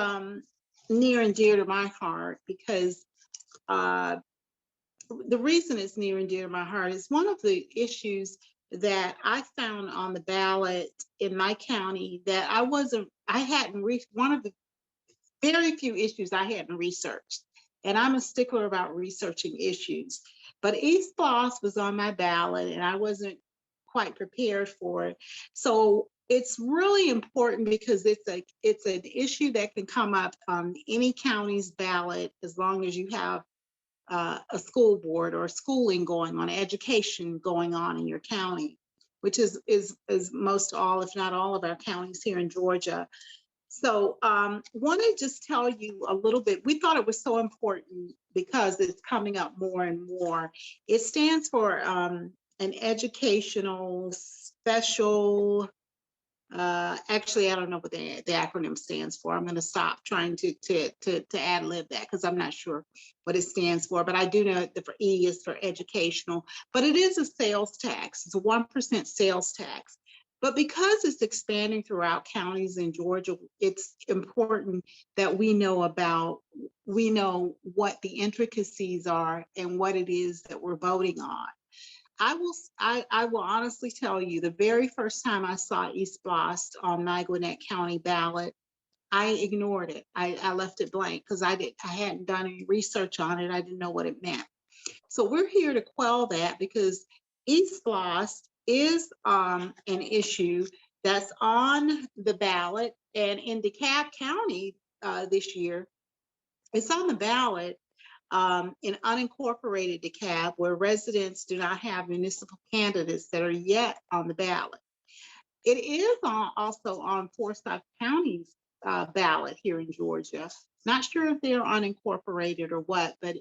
near and dear to my heart because the reason it's near and dear to my heart is one of the issues that I found on the ballot in my county that I hadn't reached, one of the very few issues I hadn't researched. And I'm a stickler about researching issues. But E-SPLOST was on my ballot and I wasn't quite prepared for it. So it's really important because it's an issue that can come up on any county's ballot as long as you have a school board or schooling going on, education going on in your county, which is most all, if not all of our counties here in Georgia. So want to just tell you a little bit. We thought it was so important because it's coming up more and more. It stands for an educational special, actually, I don't know what the acronym stands for. I'm going to stop trying to ad lib that because I'm not sure what it stands for, but I do know that for E is for educational, but it is a sales tax. It's a 1% sales tax. But because it's expanding throughout counties in Georgia, it's important that we know what the intricacies are and what it is that we're voting on. I will honestly tell you, the very first time I saw E-SPLOST on my Gwinnett County ballot, I ignored it. I left it blank because I hadn't done any research on it. I didn't know what it meant. So we're here to quell that because E-SPLOST is an issue that's on the ballot, and in DeKalb County this year, it's on the ballot in unincorporated DeKalb, where residents do not have municipal candidates that are yet on the ballot. It is also on Forsyth County's ballot here in Georgia. Not sure if they're unincorporated or what, but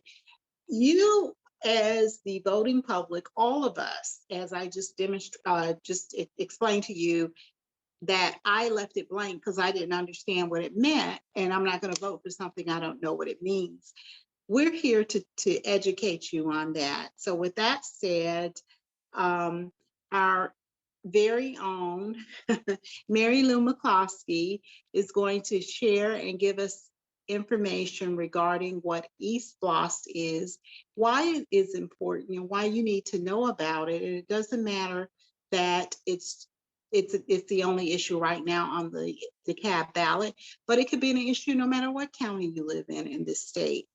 you as the voting public, all of us, as I just explained to you, that I left it blank because I didn't understand what it meant, and I'm not going to vote for something I don't know what it means. We're here to educate you on that. So with that said, our very own Mary Lou McCloskey is going to share and give us information regarding what E-SPLOST is, why it is important, and why you need to know about it. And it doesn't matter that it's the only issue right now on the DeKalb ballot, but it could be an issue no matter what county you live in this state.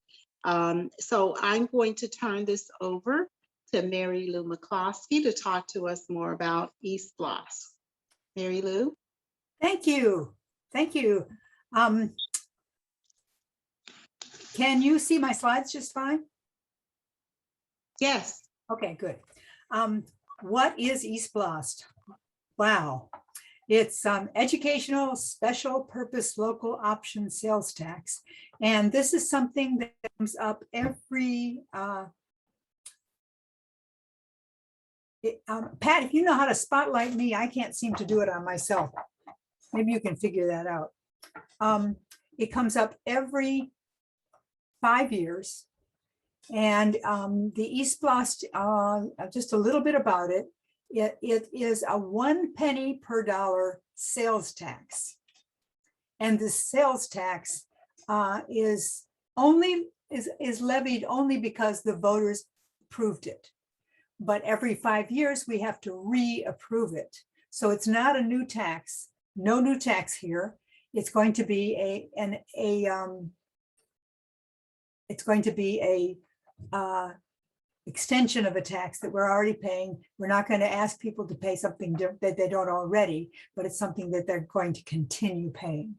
So I'm going to turn this over to Mary Lou McCloskey to talk to us more about E-SPLOST. Mary Lou? Thank you. Thank you. Can you see my slides just fine? Yes. Okay, good. What is E-SPLOST? Wow. It's educational special purpose local option sales tax. And this is something that comes up every, Pat, if you know how to spotlight me, I can't seem to do it on myself. Maybe you can figure that out. It comes up every 5 years. And the E-SPLOST, just a little bit about it. It is a 1 penny per dollar sales tax. And the sales tax is levied only because the voters approved it. But every 5 years, we have to reapprove it. So it's not a new tax, no new tax here. It's going to be a extension of a tax that we're already paying. We're not going to ask people to pay something that they don't already, but it's something that they're going to continue paying.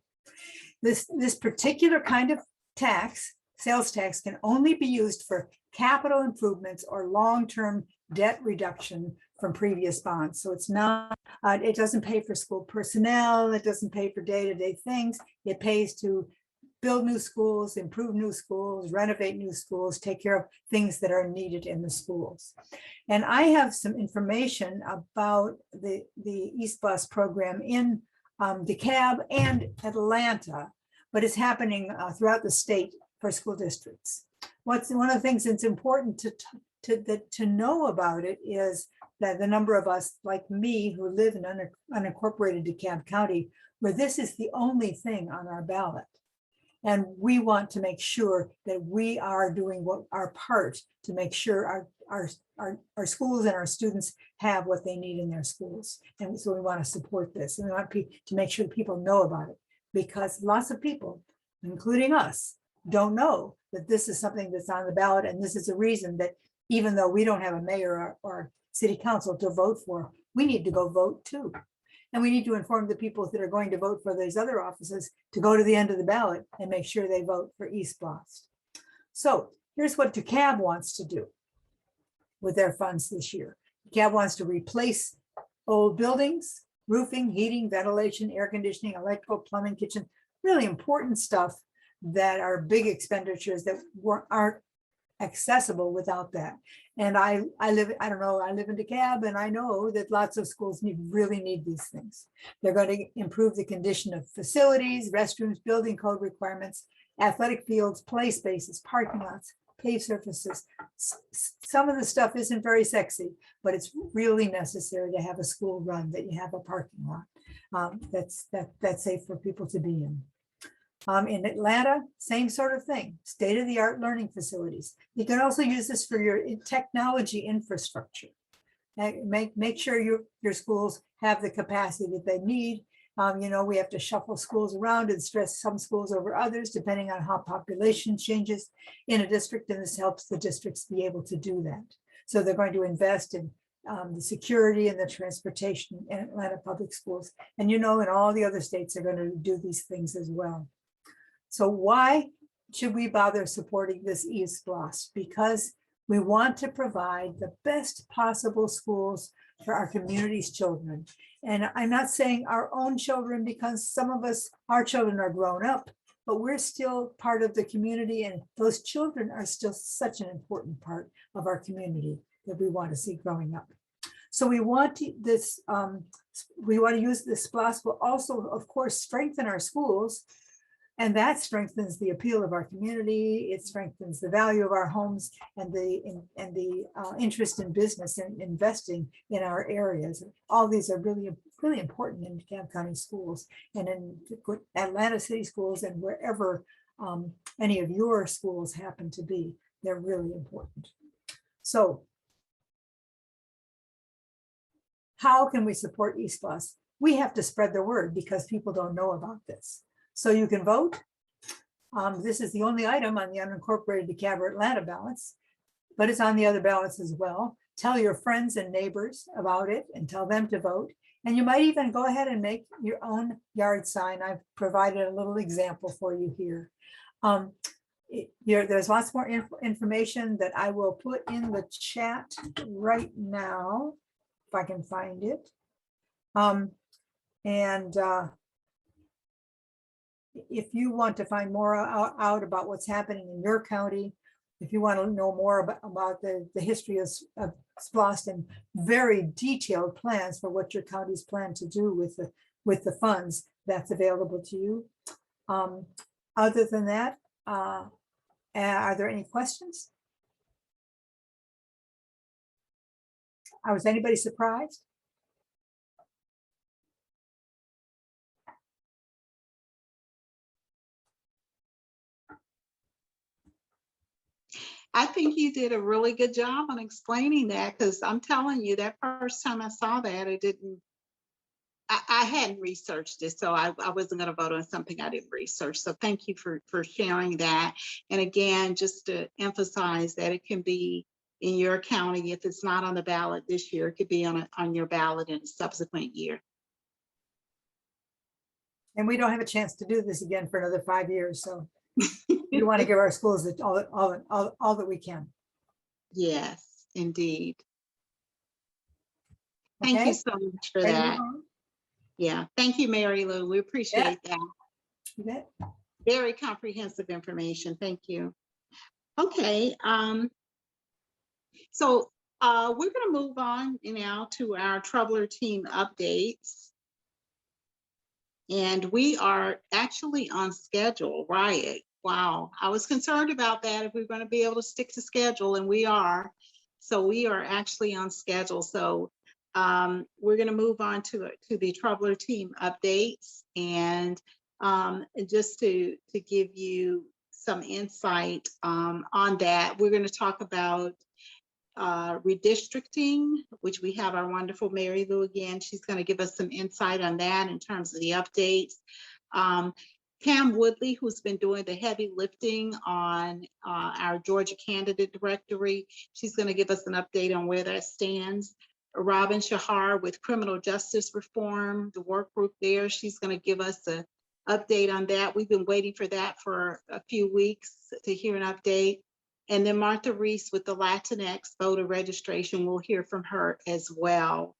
This particular kind of tax, sales tax, can only be used for capital improvements or long-term debt reduction from previous bonds. So it's not, it doesn't pay for school personnel, it doesn't pay for day-to-day things. It pays to build new schools, improve new schools, renovate new schools, take care of things that are needed in the schools. And I have some information about the E-SPLOST program in DeKalb and Atlanta, but it's happening throughout the state for school districts. One of the things that's important to know about it is that the number of us like me who live in unincorporated DeKalb County, where this is the only thing on our ballot. And we want to make sure that we are doing our part to make sure our schools and our students have what they need in their schools. And so we want to support this, and we want to make sure people know about it, because lots of people, including us, don't know that this is something that's on the ballot. And this is a reason that even though we don't have a mayor or city council to vote for, we need to go vote too. And we need to inform the people that are going to vote for these other offices to go to the end of the ballot and make sure they vote for E-SPLOST. So here's what DeKalb wants to do with their funds this year. DeKalb wants to replace old buildings, roofing, heating, ventilation, air conditioning, electrical, plumbing, kitchen, really important stuff that are big expenditures that aren't accessible without that. And I live in DeKalb, and I know that lots of schools really need these things. They're going to improve the condition of facilities, restrooms, building code requirements, athletic fields, play spaces, parking lots, paved surfaces. Some of the stuff isn't very sexy, but it's really necessary to have a school run, that you have a parking lot that's safe for people to be in. In Atlanta, same sort of thing, state-of-the-art learning facilities. You can also use this for your technology infrastructure. Make sure your schools have the capacity that they need. We have to shuffle schools around and stress some schools over others, depending on how population changes in a district, and this helps the districts be able to do that. So they're going to invest in the security and the transportation in Atlanta public schools. And in all the other states are going to do these things as well. So why should we bother supporting this E-SPLOST? Because we want to provide the best possible schools for our community's children. And I'm not saying our own children, because some of us, our children are grown up, but we're still part of the community, and those children are still such an important part of our community that we want to see growing up. So we want to use this SPLOST will also, of course, strengthen our schools. And that strengthens the appeal of our community. It strengthens the value of our homes and the interest in business and investing in our areas. All these are really, really important in DeKalb County schools and in Atlanta City schools, and wherever any of your schools happen to be. They're really important. So how can we support E-SPLOST? We have to spread the word, because people don't know about this. So you can vote. This is the only item on the unincorporated DeKalb or Atlanta ballots, but it's on the other ballots as well. Tell your friends and neighbors about it and tell them to vote. And you might even go ahead and make your own yard sign. I've provided a little example for you here. There's lots more information that I will put in the chat right now, if I can find it. If you want to find more out about what's happening in your county, if you want to know more about the history of SPLOST and very detailed plans for what your counties plan to do with the funds, that's available to you. Other than that, are there any questions? Was anybody surprised? I think you did a really good job on explaining that, because I'm telling you, that first time I saw that, I hadn't researched it, so I wasn't going to vote on something I didn't research. So thank you for sharing that. And again, just to emphasize that it can be in your county. If it's not on the ballot this year, it could be on your ballot in a subsequent year. And we don't have a chance to do this again for another 5 years, so we want to give our schools all that we can. Yes, indeed. Thank Okay. you so much for that. Yeah, thank you, Mary Lou. We appreciate that. You bet. Very comprehensive information. Thank you. Okay. So we're going to move on now to our Troubler team updates. And we are actually on schedule, right? Wow. I was concerned about that, if we we're going to be able to stick to schedule, and we are. So we are actually on schedule. So we're going to move on to the Troubler team updates. And just to give you some insight on that, we're going to talk about redistricting, which we have our wonderful Mary Lou again. She's going to give us some insight on that in terms of the updates. Pam Woodley, who's been doing the heavy lifting on our Georgia candidate directory, she's going to give us an update on where that stands. Robin Shahar with criminal justice reform, the work group there, she's going to give us an update on that. We've been waiting for that for a few weeks to hear an update. And then Martha Reese with the Latinx voter registration, we'll hear from her as well.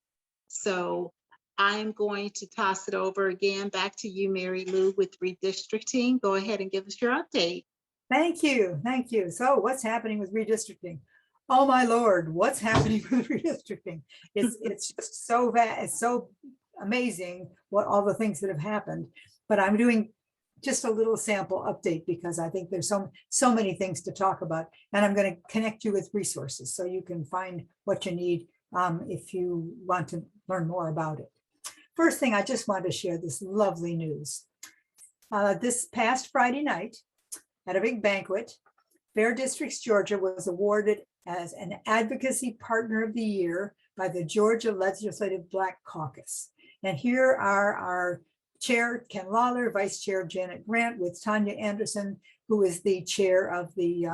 So I'm going to toss it over again back to you, Mary Lou, with redistricting. Go ahead and give us your update. Thank you. Thank you. So what's happening with redistricting? Oh my Lord, what's happening with redistricting? It's just so vast, it's so amazing what all the things that have happened. But I'm doing just a little sample update because I think there's so many things to talk about, and I'm going to connect you with resources so you can find what you need if you want to learn more about it. First thing, I just wanted to share this lovely news. This past Friday night at a big banquet, Fair Districts Georgia was awarded as an Advocacy Partner of the Year by the Georgia Legislative Black Caucus. And here are our Chair Ken Lawler, Vice Chair Janet Grant, with Tanya Anderson, who is the chair of the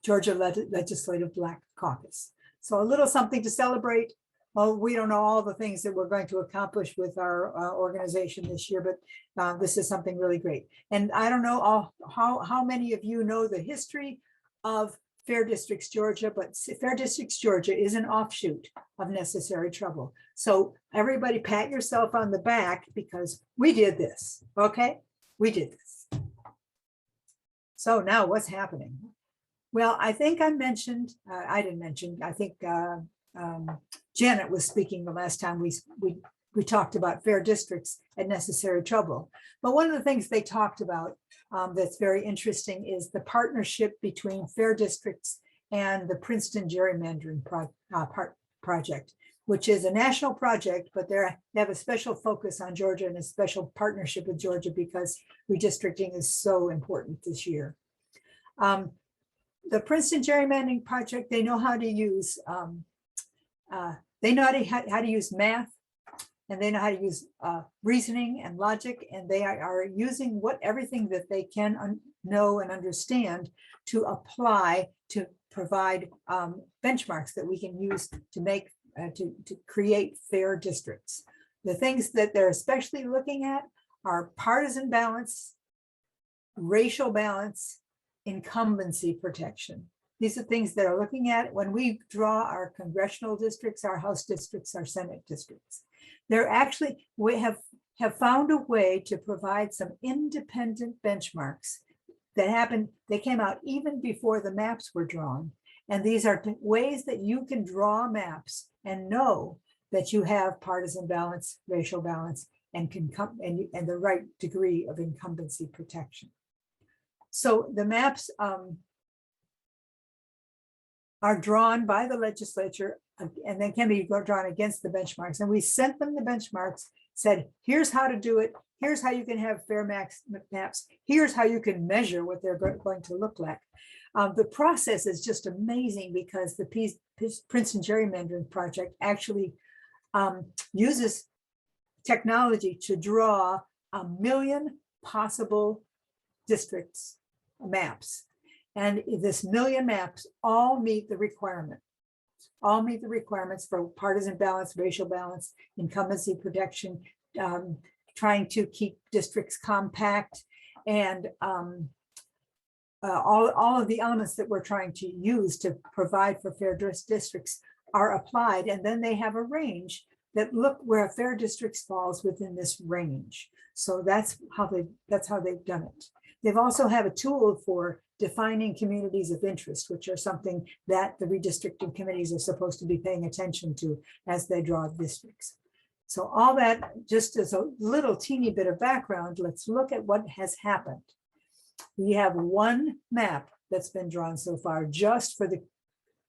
Georgia Legislative Black Caucus. So a little something to celebrate. Well, we don't know all the things that we're going to accomplish with our organization this year, but this is something really great. And I don't know how many of you know the history of Fair Districts Georgia, but Fair Districts Georgia is an offshoot of Necessary Trouble. So everybody pat yourself on the back because we did this, okay? We did this. So now what's happening? Well, I think I mentioned, I didn't mention, I think Janet was speaking the last time we talked about Fair Districts and Necessary Trouble. But one of the things they talked about that's very interesting is the partnership between Fair Districts and the Princeton Gerrymandering Project, which is a national project, but they have a special focus on Georgia and a special partnership with Georgia because redistricting is so important this year. The Princeton Gerrymandering Project, they know how to use how to use math, and they know how to use reasoning and logic, and they are using everything that they can know and understand to apply to provide benchmarks that we can use to make to create fair districts. The things that they're especially looking at are partisan balance, racial balance, incumbency protection. These are things that are looking at when we draw our congressional districts, our House districts, our Senate districts. They're actually, we have found a way to provide some independent benchmarks that happened. They came out even before the maps were drawn. And these are ways that you can draw maps and know that you have partisan balance, racial balance, and the right degree of incumbency protection. So the maps are drawn by the legislature and then can be drawn against the benchmarks. And we sent them the benchmarks, said, here's how to do it. Here's how you can have fair maps. Here's how you can measure what they're going to look like. The process is just amazing because the Princeton Gerrymandering Project actually uses technology to draw 1 million possible districts maps. And this 1 million maps all meet the requirements for partisan balance, racial balance, incumbency protection, trying to keep districts compact, and all of the elements that we're trying to use to provide for fair districts are applied. And then they have a range that look where a fair district falls within this range. So that's how they've done it. They've also have a tool for defining communities of interest, which are something that the redistricting committees are supposed to be paying attention to as they draw districts. So all that, just as a little teeny bit of background, let's look at what has happened. We have one map that's been drawn so far just for the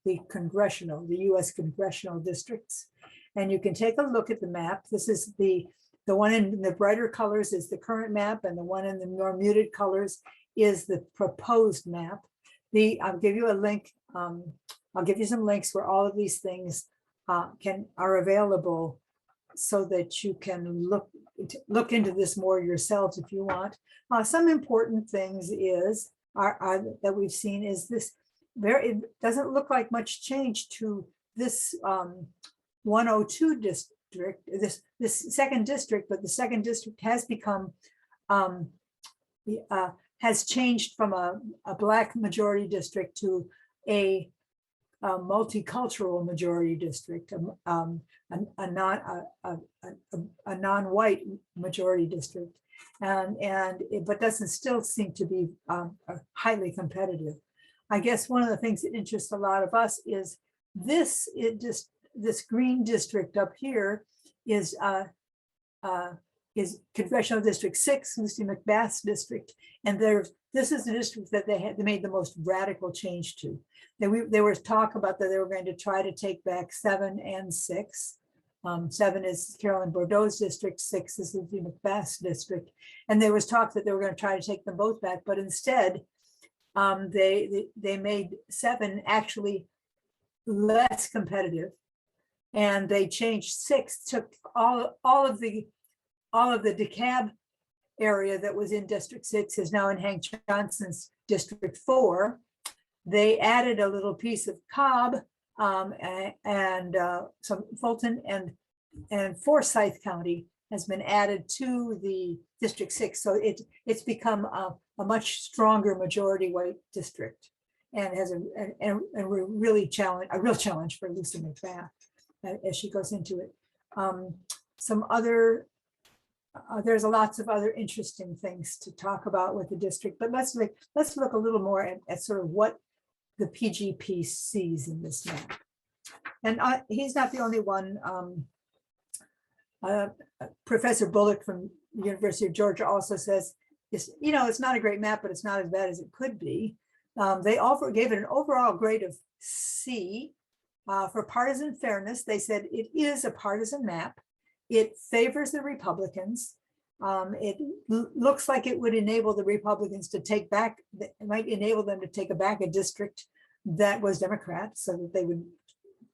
US congressional districts. And you can take a look at the map. This is the one in the brighter colors is the current map, and the one in the more muted colors is the proposed map. I'll give you a link. I'll give you some links where all of these things are available so that you can look into this more yourselves if you want. Some important things that we've seen is this. It doesn't look like much change to this 102 district, this second district, but the second district has become has changed from a Black majority district to a multicultural majority district, a non-white majority district, but doesn't still seem to be highly competitive. I guess one of the things that interests a lot of us is this green district up here is Congressional District 6, Lucy McBath's district, and this is the district that they made the most radical change to. There was talk about that they were going to try to take back 7 and 6. 7 is Carolyn Bordeaux's district, 6 is Lucy McBath's district, and there was talk that they were going to try to take them both back, but instead they made 7 actually less competitive, and they changed 6, took all of the DeKalb area that was in District 6 is now in Hank Johnson's District 4. They added a little piece of Cobb and some Fulton and Forsyth County has been added to the District 6. So it's become a much stronger majority white district, and has a real challenge for Lucy McBath as she goes into it. There's lots of other interesting things to talk about with the district, but let's look a little more at sort of what the PGP sees in this map. And he's not the only one. Professor Bullock from the University of Georgia also says, it's not a great map, but it's not as bad as it could be. They gave it an overall grade of C. For partisan fairness, they said it is a partisan map. It favors the Republicans. It looks like it would enable the Republicans to take back, it might enable them to take back a district that was Democrat, so that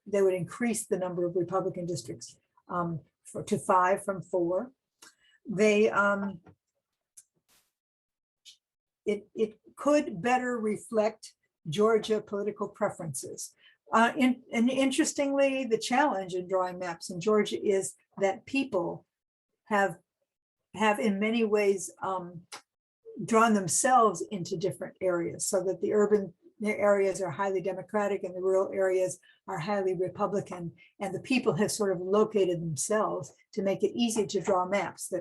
they would increase the number of Republican districts to 5 from 4. It could better reflect Georgia political preferences. And interestingly, the challenge in drawing maps in Georgia is that people have in many ways drawn themselves into different areas, so that the urban areas are highly Democratic and the rural areas are highly Republican, and the people have sort of located themselves to make it easy to draw maps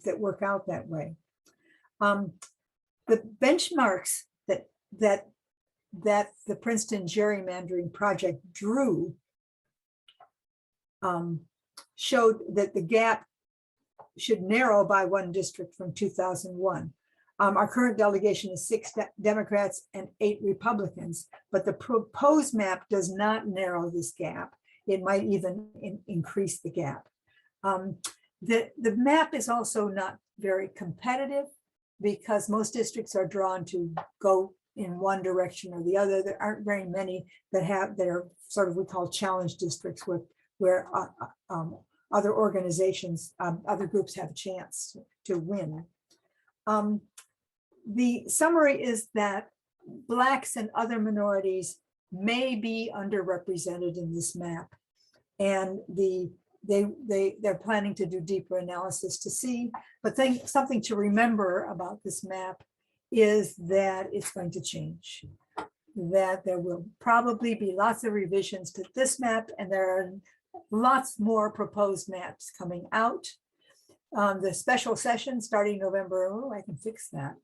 that work out that way. The benchmarks that the Princeton gerrymandering project drew showed that the gap should narrow by 1 district from 2001. Our current delegation is 6 Democrats and 8 Republicans, but the proposed map does not narrow this gap. It might even increase the gap. The map is also not very competitive because most districts are drawn to go in one direction or the other. There aren't very many that are sort of, we call challenge districts, where other organizations, other groups have a chance to win. The summary is that Blacks and other minorities may be underrepresented in this map, and they're planning to do deeper analysis to see. But something to remember about this map is that it's going to change, that there will probably be lots of revisions to this map, and there are lots more proposed maps coming out. The special session starting November, oh, I can fix that.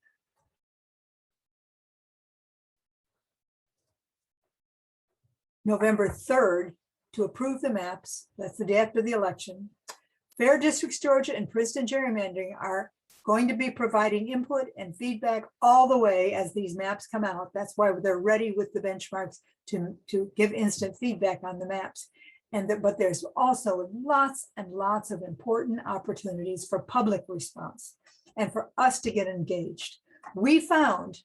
November 3rd to approve the maps. That's the day after the election. Fair Districts Georgia and Princeton Gerrymandering are going to be providing input and feedback all the way as these maps come out. That's why they're ready with the benchmarks to give instant feedback on the maps. But there's also lots and lots of important opportunities for public response and for us to get engaged. We found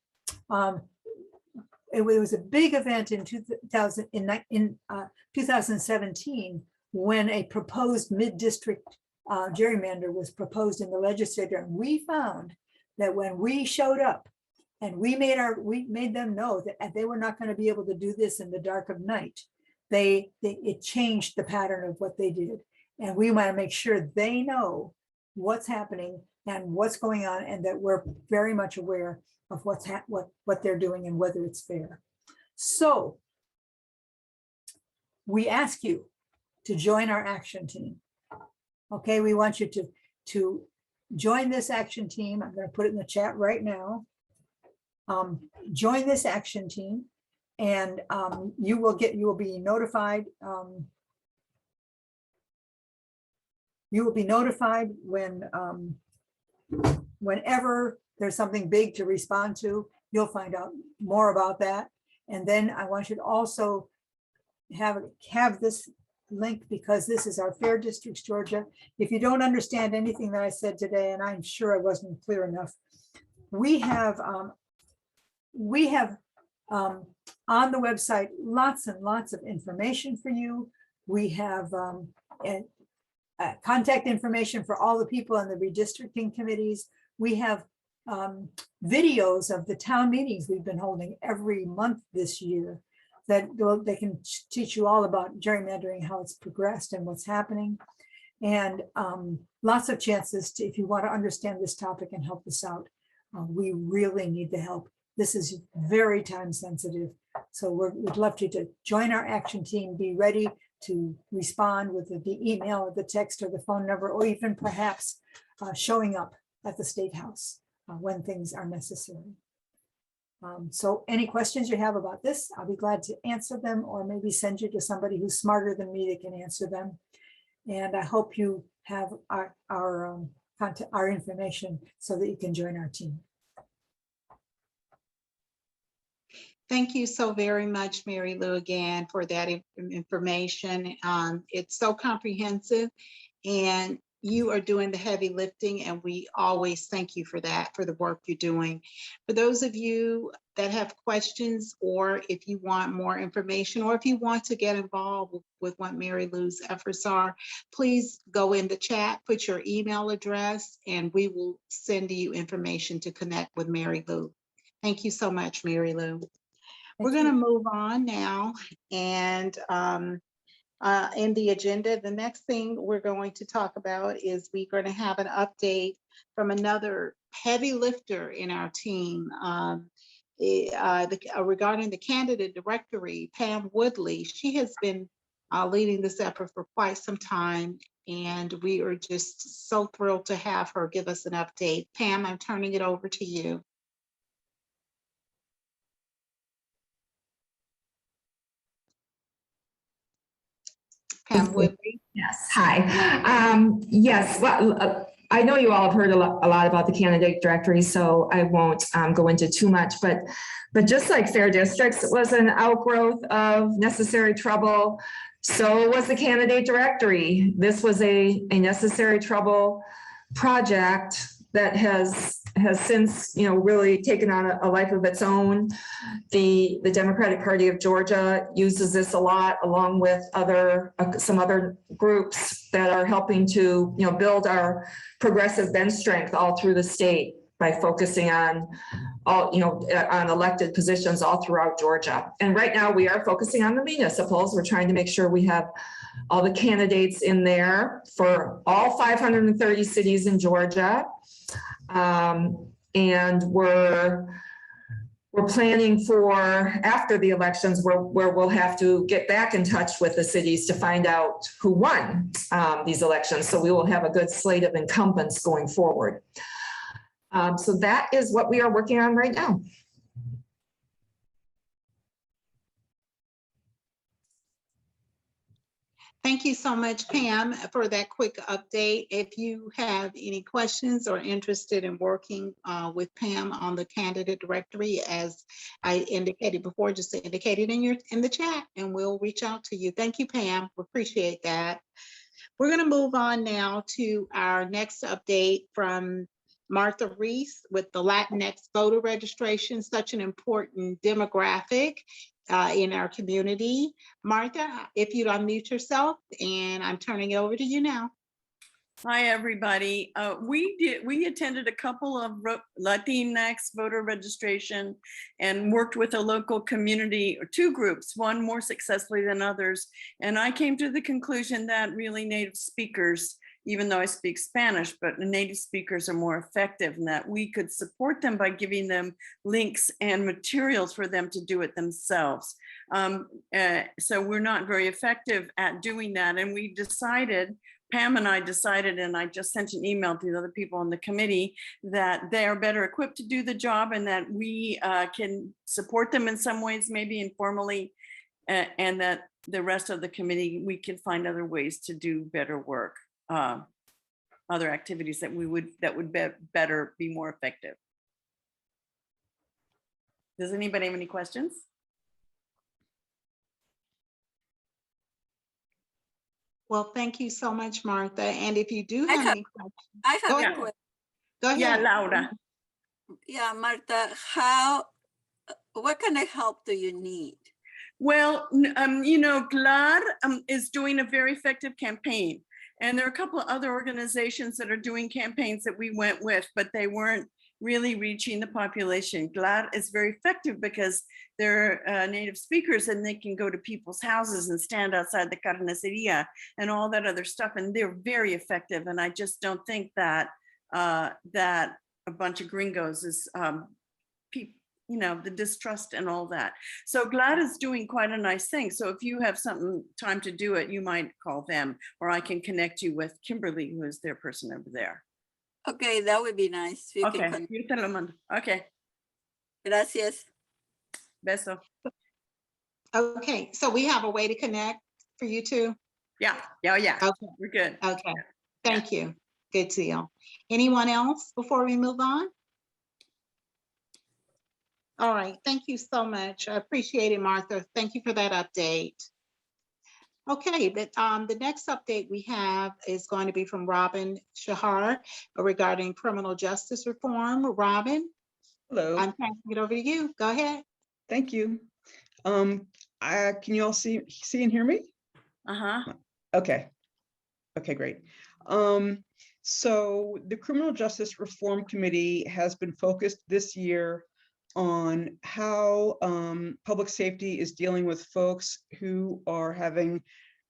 it was a big event in 2017 when a proposed mid-district gerrymander was proposed in the legislature. And we found that when we showed up and we made them know that they were not going to be able to do this in the dark of night, it changed the pattern of what they did. And we want to make sure they know what's happening and what's going on, and that we're very much aware of what they're doing and whether it's fair. So we ask you to join our action team. Okay, we want you to join this action team. I'm going to put it in the chat right now. Join this action team, and you will be notified. You will be notified whenever there's something big to respond to. You'll find out more about that. And then I want you to also have this link, because this is our Fair Districts Georgia. If you don't understand anything that I said today, and I'm sure I wasn't clear enough, we have on the website lots and lots of information for you. We have contact information for all the people on the redistricting committees. We have videos of the town meetings we've been holding every month this year that they can teach you all about gerrymandering, how it's progressed and what's happening. And lots of chances to, if you want to understand this topic and help us out, we really need the help. This is very time sensitive. So we'd love you to join our action team, be ready to respond with the email or the text or the phone number, or even perhaps showing up at the State House when things are necessary. So any questions you have about this, I'll be glad to answer them, or maybe send you to somebody who's smarter than me that can answer them. And I hope you have our information so that you can join our team. Thank you so very much, Mary Lou, again, for that information. It's so comprehensive, and you are doing the heavy lifting, and we always thank you for that, for the work you're doing. For those of you that have questions, or if you want more information, or if you want to get involved with what Mary Lou's efforts are, please go in the chat, put your email address, and we will send you information to connect with Mary Lou. Thank you so much, Mary Lou. We're going to move on now, and in the agenda, the next thing we're going to talk about is we're going to have an update from another heavy lifter in our team regarding the candidate directory, Pam Woodley. She has been leading this effort for quite some time, and we are just so thrilled to have her give us an update. Pam, I'm turning it over to you. Pam Woodley. Yes, hi. Yes, well, I know you all have heard a lot about the candidate directory, so I won't go into too much, but just like Fair Districts was an outgrowth of necessary trouble, so was the candidate directory. This was a necessary trouble project that has since, really taken on a life of its own. The Democratic Party of Georgia uses this a lot, along with some other groups that are helping to, build our progressive bench strength all through the state by focusing on on elected positions all throughout Georgia. And right now we are focusing on the municipals. We're trying to make sure we have all the candidates in there for all 530 cities in Georgia. And we're we're planning for after the elections where we'll have to get back in touch with the cities to find out who won these elections. So we will have a good slate of incumbents going forward. So that is what we are working on right now. Thank you so much, Pam, for that quick update. If you have any questions or interested in working with Pam on the candidate directory, as I indicated before, just indicate it in the chat and we'll reach out to you. Thank you, Pam. We appreciate that. We're going to move on now to our next update from Martha Reese with the Latinx voter registration, such an important demographic in our community. Martha, if you'd unmute yourself, and I'm turning it over to you now. Hi, everybody. We attended a couple of Latinx voter registration and worked with a local community, or two groups, one more successfully than others. And I came to the conclusion that really native speakers, even though I speak Spanish, but native speakers are more effective, and that we could support them by giving them links and materials for them to do it themselves. So we're not very effective at doing that. And we decided, Pam and I decided, and I just sent an email to the other people on the committee, that they are better equipped to do the job and that we can support them in some ways, maybe informally, and that the rest of the committee, we can find other ways to do better work. Other activities that would be more effective. Does anybody have any questions? Well, thank you so much, Martha. And if you do have any questions, I have go a ahead. question. Go ahead. Yeah, Laura. Yeah, Martha, what kind of help do you need? Well, you know, GLAD is doing a very effective campaign. And there are a couple of other organizations that are doing campaigns that we went with, but they weren't really reaching the population. GLAD is very effective because they're native speakers and they can go to people's houses and stand outside the carniceria and all that other stuff. And they're very effective. And I just don't think that that a bunch of gringos is you know, the distrust and all that. So GLAD is doing quite a nice thing. So if you have time to do it, you might call them, or I can connect you with Kimberly, who is their person over there. Okay, that would be nice. Okay, you te lo mando. Okay. Gracias. Beso. Okay, so we have a way to connect for you too? Yeah, yeah. Okay. We're good. Okay, thank you. Good deal. Anyone else before we move on? All right, thank you so much. I appreciate it, Martha. Thank you for that update. Okay, the next update we have is going to be from Robin Shahar regarding criminal justice reform. Robin? Hello. I'm passing it over to you. Go ahead. Thank you. Can you all see and hear me? Uh-huh. Okay. Okay, great. So the Criminal Justice Reform Committee has been focused this year on how public safety is dealing with folks who are having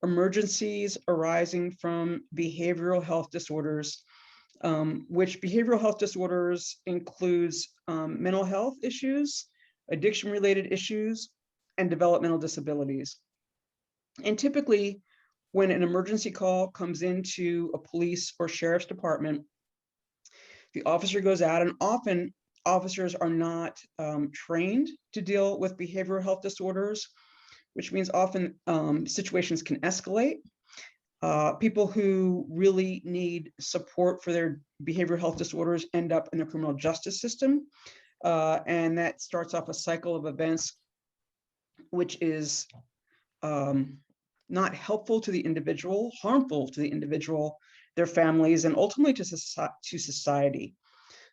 emergencies arising from behavioral health disorders, which behavioral health disorders includes mental health issues, addiction-related issues, and developmental disabilities. And typically, when an emergency call comes into a police or sheriff's department, the officer goes out, and often officers are not trained to deal with behavioral health disorders, which means often situations can escalate. People who really need support for their behavioral health disorders end up in the criminal justice system. And that starts off a cycle of events, which is not helpful to the individual, harmful to the individual, their families, and ultimately to society.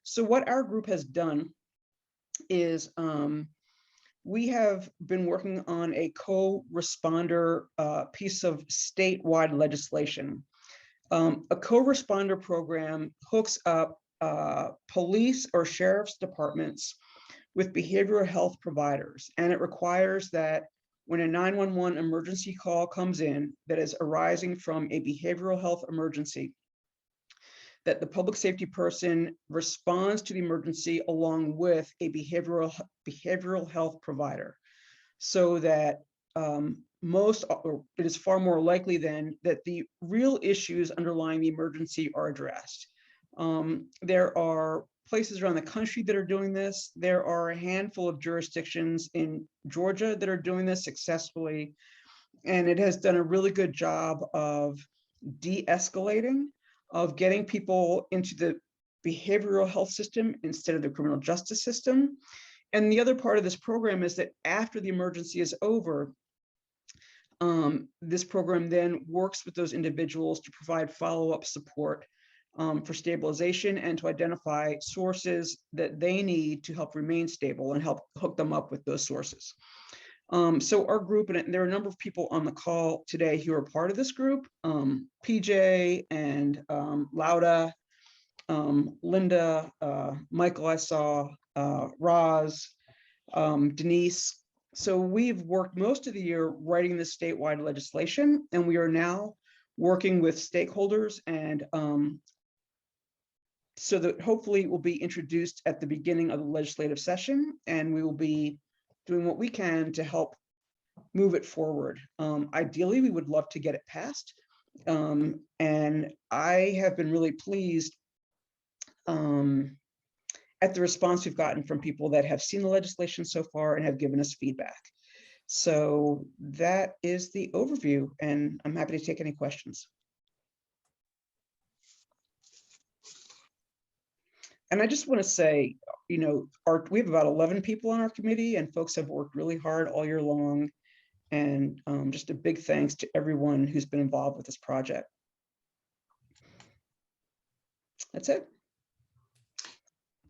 So what our group has done is we have been working on a co-responder piece of statewide legislation. A co-responder program hooks up police or sheriff's departments with behavioral health providers, and it requires that when a 911 emergency call comes in that is arising from a behavioral health emergency, that the public safety person responds to the emergency along with a behavioral health provider, so that it is far more likely then that the real issues underlying the emergency are addressed. There are places around the country that are doing this. There are a handful of jurisdictions in Georgia that are doing this successfully, and it has done a really good job of de-escalating, of getting people into the behavioral health system instead of the criminal justice system. And the other part of this program is that after the emergency is over, this program then works with those individuals to provide follow-up support for stabilization and to identify sources that they need to help remain stable and help hook them up with those sources. So our group, and there are a number of people on the call today who are part of this group, PJ and Lauda, Linda, Michael I saw, Roz, Denise. So we've worked most of the year writing this statewide legislation, and we are now working with stakeholders, and so that hopefully it will be introduced at the beginning of the legislative session, and we will be doing what we can to help move it forward. Ideally, we would love to get it passed, and I have been really pleased at the response we've gotten from people that have seen the legislation so far and have given us feedback. So that is the overview, and I'm happy to take any questions. And I just want to say, you know, we have about 11 people on our committee, and folks have worked really hard all year long. And just a big thanks to everyone who's been involved with this project. That's it.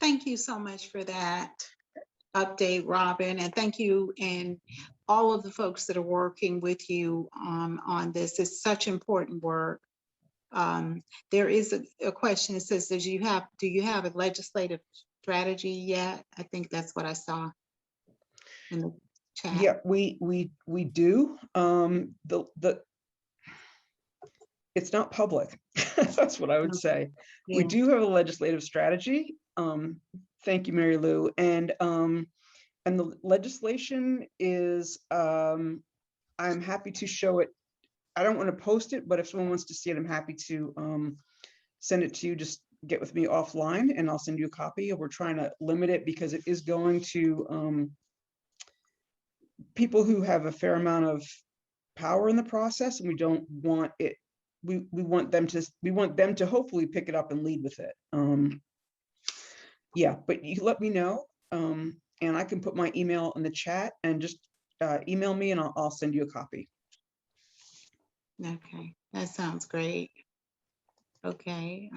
Thank you so much for that update, Robin, and thank you and all of the folks that are working with you on this. It's such important work. There is a question that says, do you have a legislative strategy yet? I think that's what I saw in the chat. Yeah, we do. It's not public. That's what I would say. Yeah. We do have a legislative strategy. Thank you, Mary Lou. And the legislation is, I'm happy to show it. I don't want to post it, but if someone wants to see it, I'm happy to send it to you. Just get with me offline and I'll send you a copy. We're trying to limit it because it is going to people who have a fair amount of power in the process, and we don't want it. We want them to hopefully pick it up and lead with it. Yeah, but you let me know, and I can put my email in the chat, and just email me and I'll send you a copy. Okay, that sounds great. Okay,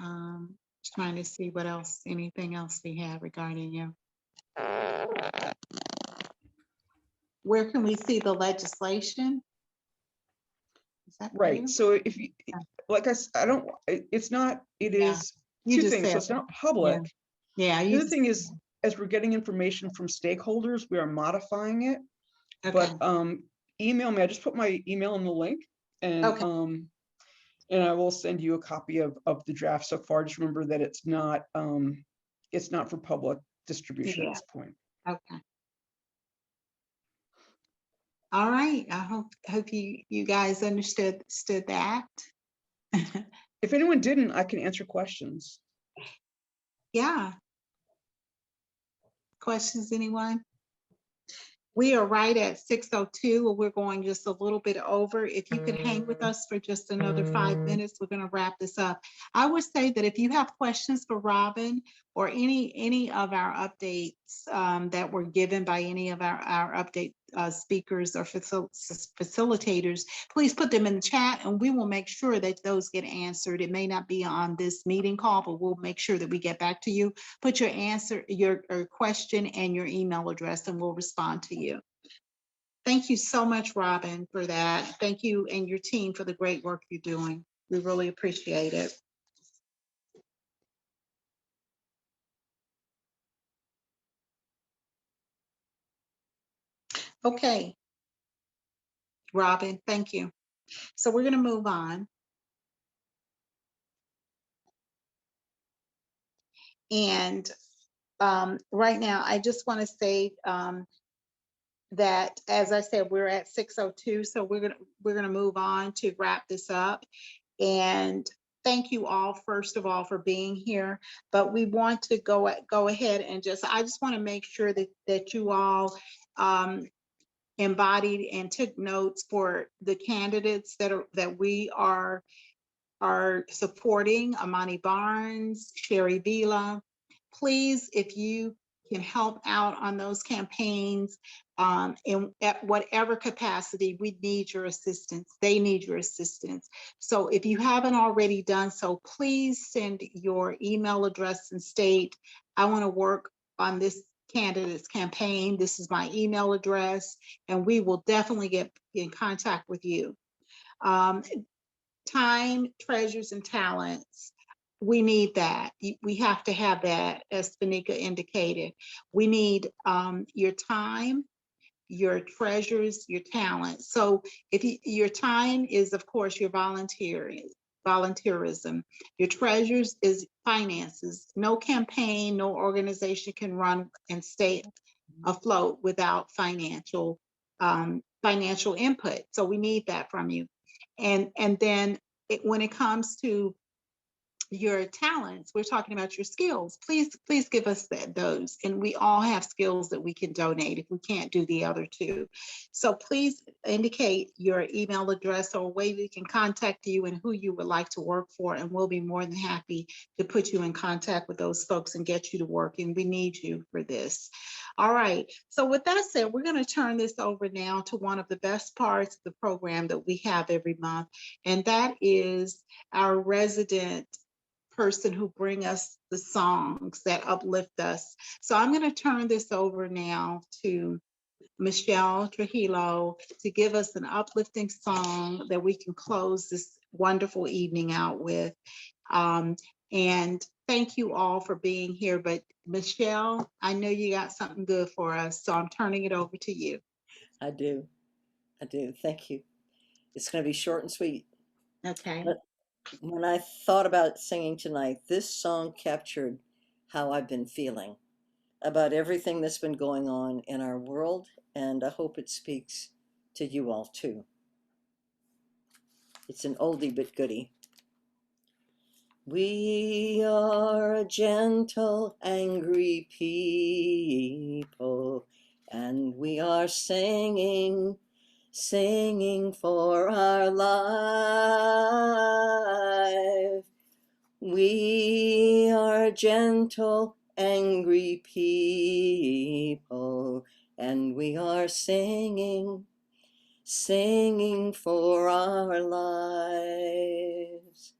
just trying to see what else, anything else we have regarding you. Where can we see the legislation? Is that right? you? So if you, like I don't, it's not, it is You two just things. So said it's not public. Yeah. The other thing is, as we're getting information from stakeholders, we are modifying it. Okay. But email me. I just put my email in the link, and and I will send you a copy of the draft so far. Just remember that it's not for public distribution at this point. Okay. All right. I hope you guys understood that. If anyone didn't, I can answer questions. Yeah. Questions, anyone? We are right at 6:02, and we're going just a little bit over. If you could hang with us for just another 5 minutes, we're going to wrap this up. I would say that if you have questions for Robin or any of our updates that were given by any of our update speakers or facilitators, please put them in the chat and we will make sure that those get answered. It may not be on this meeting call, but we'll make sure that we get back to you. Put your answer, your question and your email address, and we'll respond to you. Thank you so much, Robin, for that. Thank you and your team for the great work you're doing. We really appreciate it. Okay. Robin, thank you. So we're going to move on. And right now, I just want to say that, as I said, we're at 6:02, so we're gonna move on to wrap this up. And thank you all, first of all, for being here. But we want to go ahead and I just want to make sure that you all embodied and took notes for the candidates that we are supporting: Imani Barnes, Sherrie Villa. Please, if you can help out on those campaigns, at whatever capacity, we need your assistance. They need your assistance. So if you haven't already done so, please send your email address and state, I want to work on this candidate's campaign. This is my email address, and we will definitely get in contact with you. Time, treasures, and talents. We need that. We have to have that, as Fenika indicated. We need your time, your treasures, your talents. So if your time is, of course, your volunteerism. Your treasures is finances. No campaign, no organization can run and stay afloat without financial input. So we need that from you. And then when it comes to your talents, we're talking about your skills. Please give us those. And we all have skills that we can donate if we can't do the other two. So please indicate your email address or a way we can contact you and who you would like to work for. And we'll be more than happy to put you in contact with those folks and get you to work. And we need you for this. All right. So with that said, we're going to turn this over now to one of the best parts of the program that we have every month. And that is our resident person who bring us the songs that uplift us. So I'm going to turn this over now to Michelle Trujillo to give us an uplifting song that we can close this wonderful evening out with. And thank you all for being here. But Michelle, I know you got something good for us, so I'm turning it over to you. I do. Thank you. It's going to be short and sweet. Okay. But when I thought about singing tonight, this song captured how I've been feeling about everything that's been going on in our world, and I hope it speaks to you all too. It's an oldie but goodie. We are a gentle, angry people, and we are singing for our life. We are gentle, angry people, and we are singing for our lives.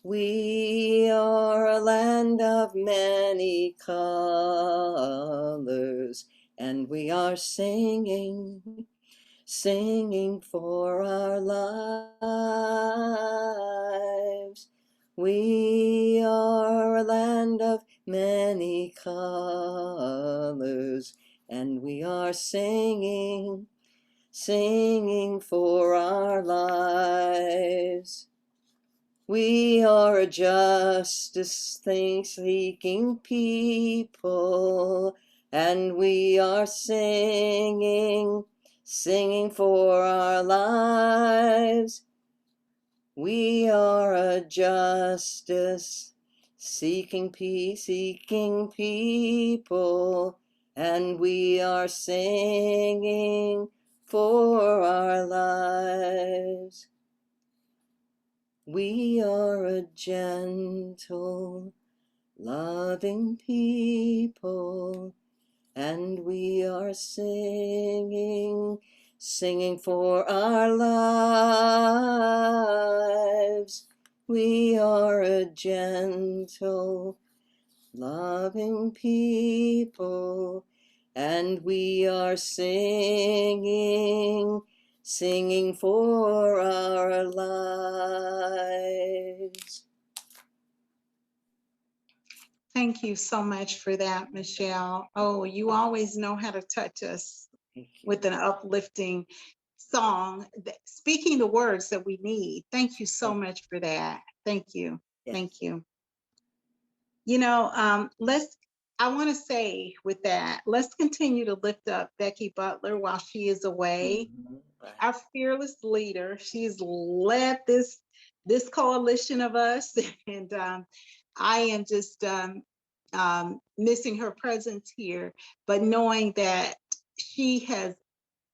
We are a land of many colors, and we are singing for our lives. We are a land of many colors, and we are singing for our lives. We are a justice-seeking people, and we are singing for our lives. We are a justice-seeking people, and we are singing for our lives. We are a gentle, loving people, and we are singing for our lives. We are a gentle, loving people, and we are singing for our lives. Thank you so much for that, Michelle. Oh, you always know how to touch us with an uplifting song, speaking the words that we need. Thank you so much for that. Thank you. Yes. Thank you. I want to say with that, let's continue to lift up Becky Butler while she is away. Our fearless leader. She's led this coalition of us, and I am just missing her presence here, but knowing that she has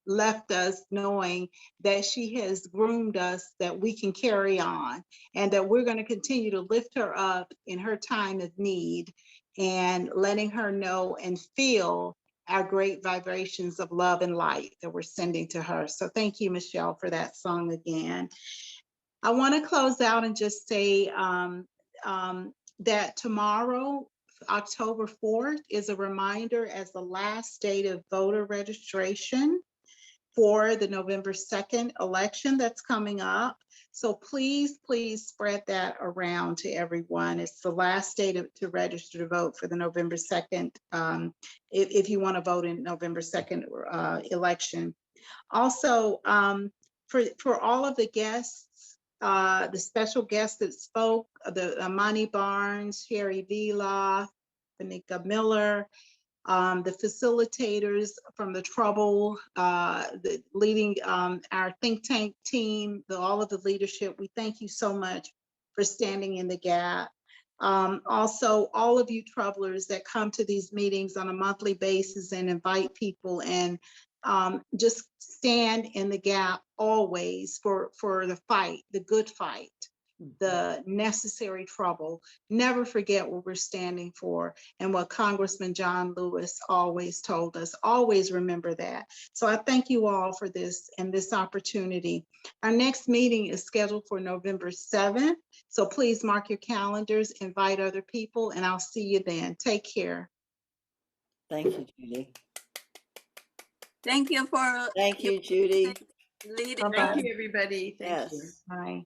left us, knowing that she has groomed us, that we can carry on, and that we're going to continue to lift her up in her time of need, and letting her know and feel our great vibrations of love and light that we're sending to her. So thank you, Michelle, for that song again. I want to close out and just say that tomorrow, October 4th, is a reminder as the last date of voter registration for the November 2nd election that's coming up. So please, please spread that around to everyone. It's the last day to register to vote for the November 2nd, if you want to vote in November 2nd election. Also, for all of the guests, the special guests that spoke, the Imani Barnes, Sherrie Villa, Fenika Miller, the facilitators from the Trouble, the leading our think tank team, all of the leadership, we thank you so much for standing in the gap. Also, all of you troublers that come to these meetings on a monthly basis and invite people, and just stand in the gap always for the fight, the good fight, the necessary trouble. Never forget what we're standing for and what Congressman John Lewis always told us. Always remember that. So I thank you all for this and this opportunity. Our next meeting is scheduled for November 7th. So please mark your calendars, invite other people, and I'll see you then. Take care. Thank you, Judy. Thank you for Thank you, Judy. leading. Thank you, everybody. Thank you. Yes. Bye.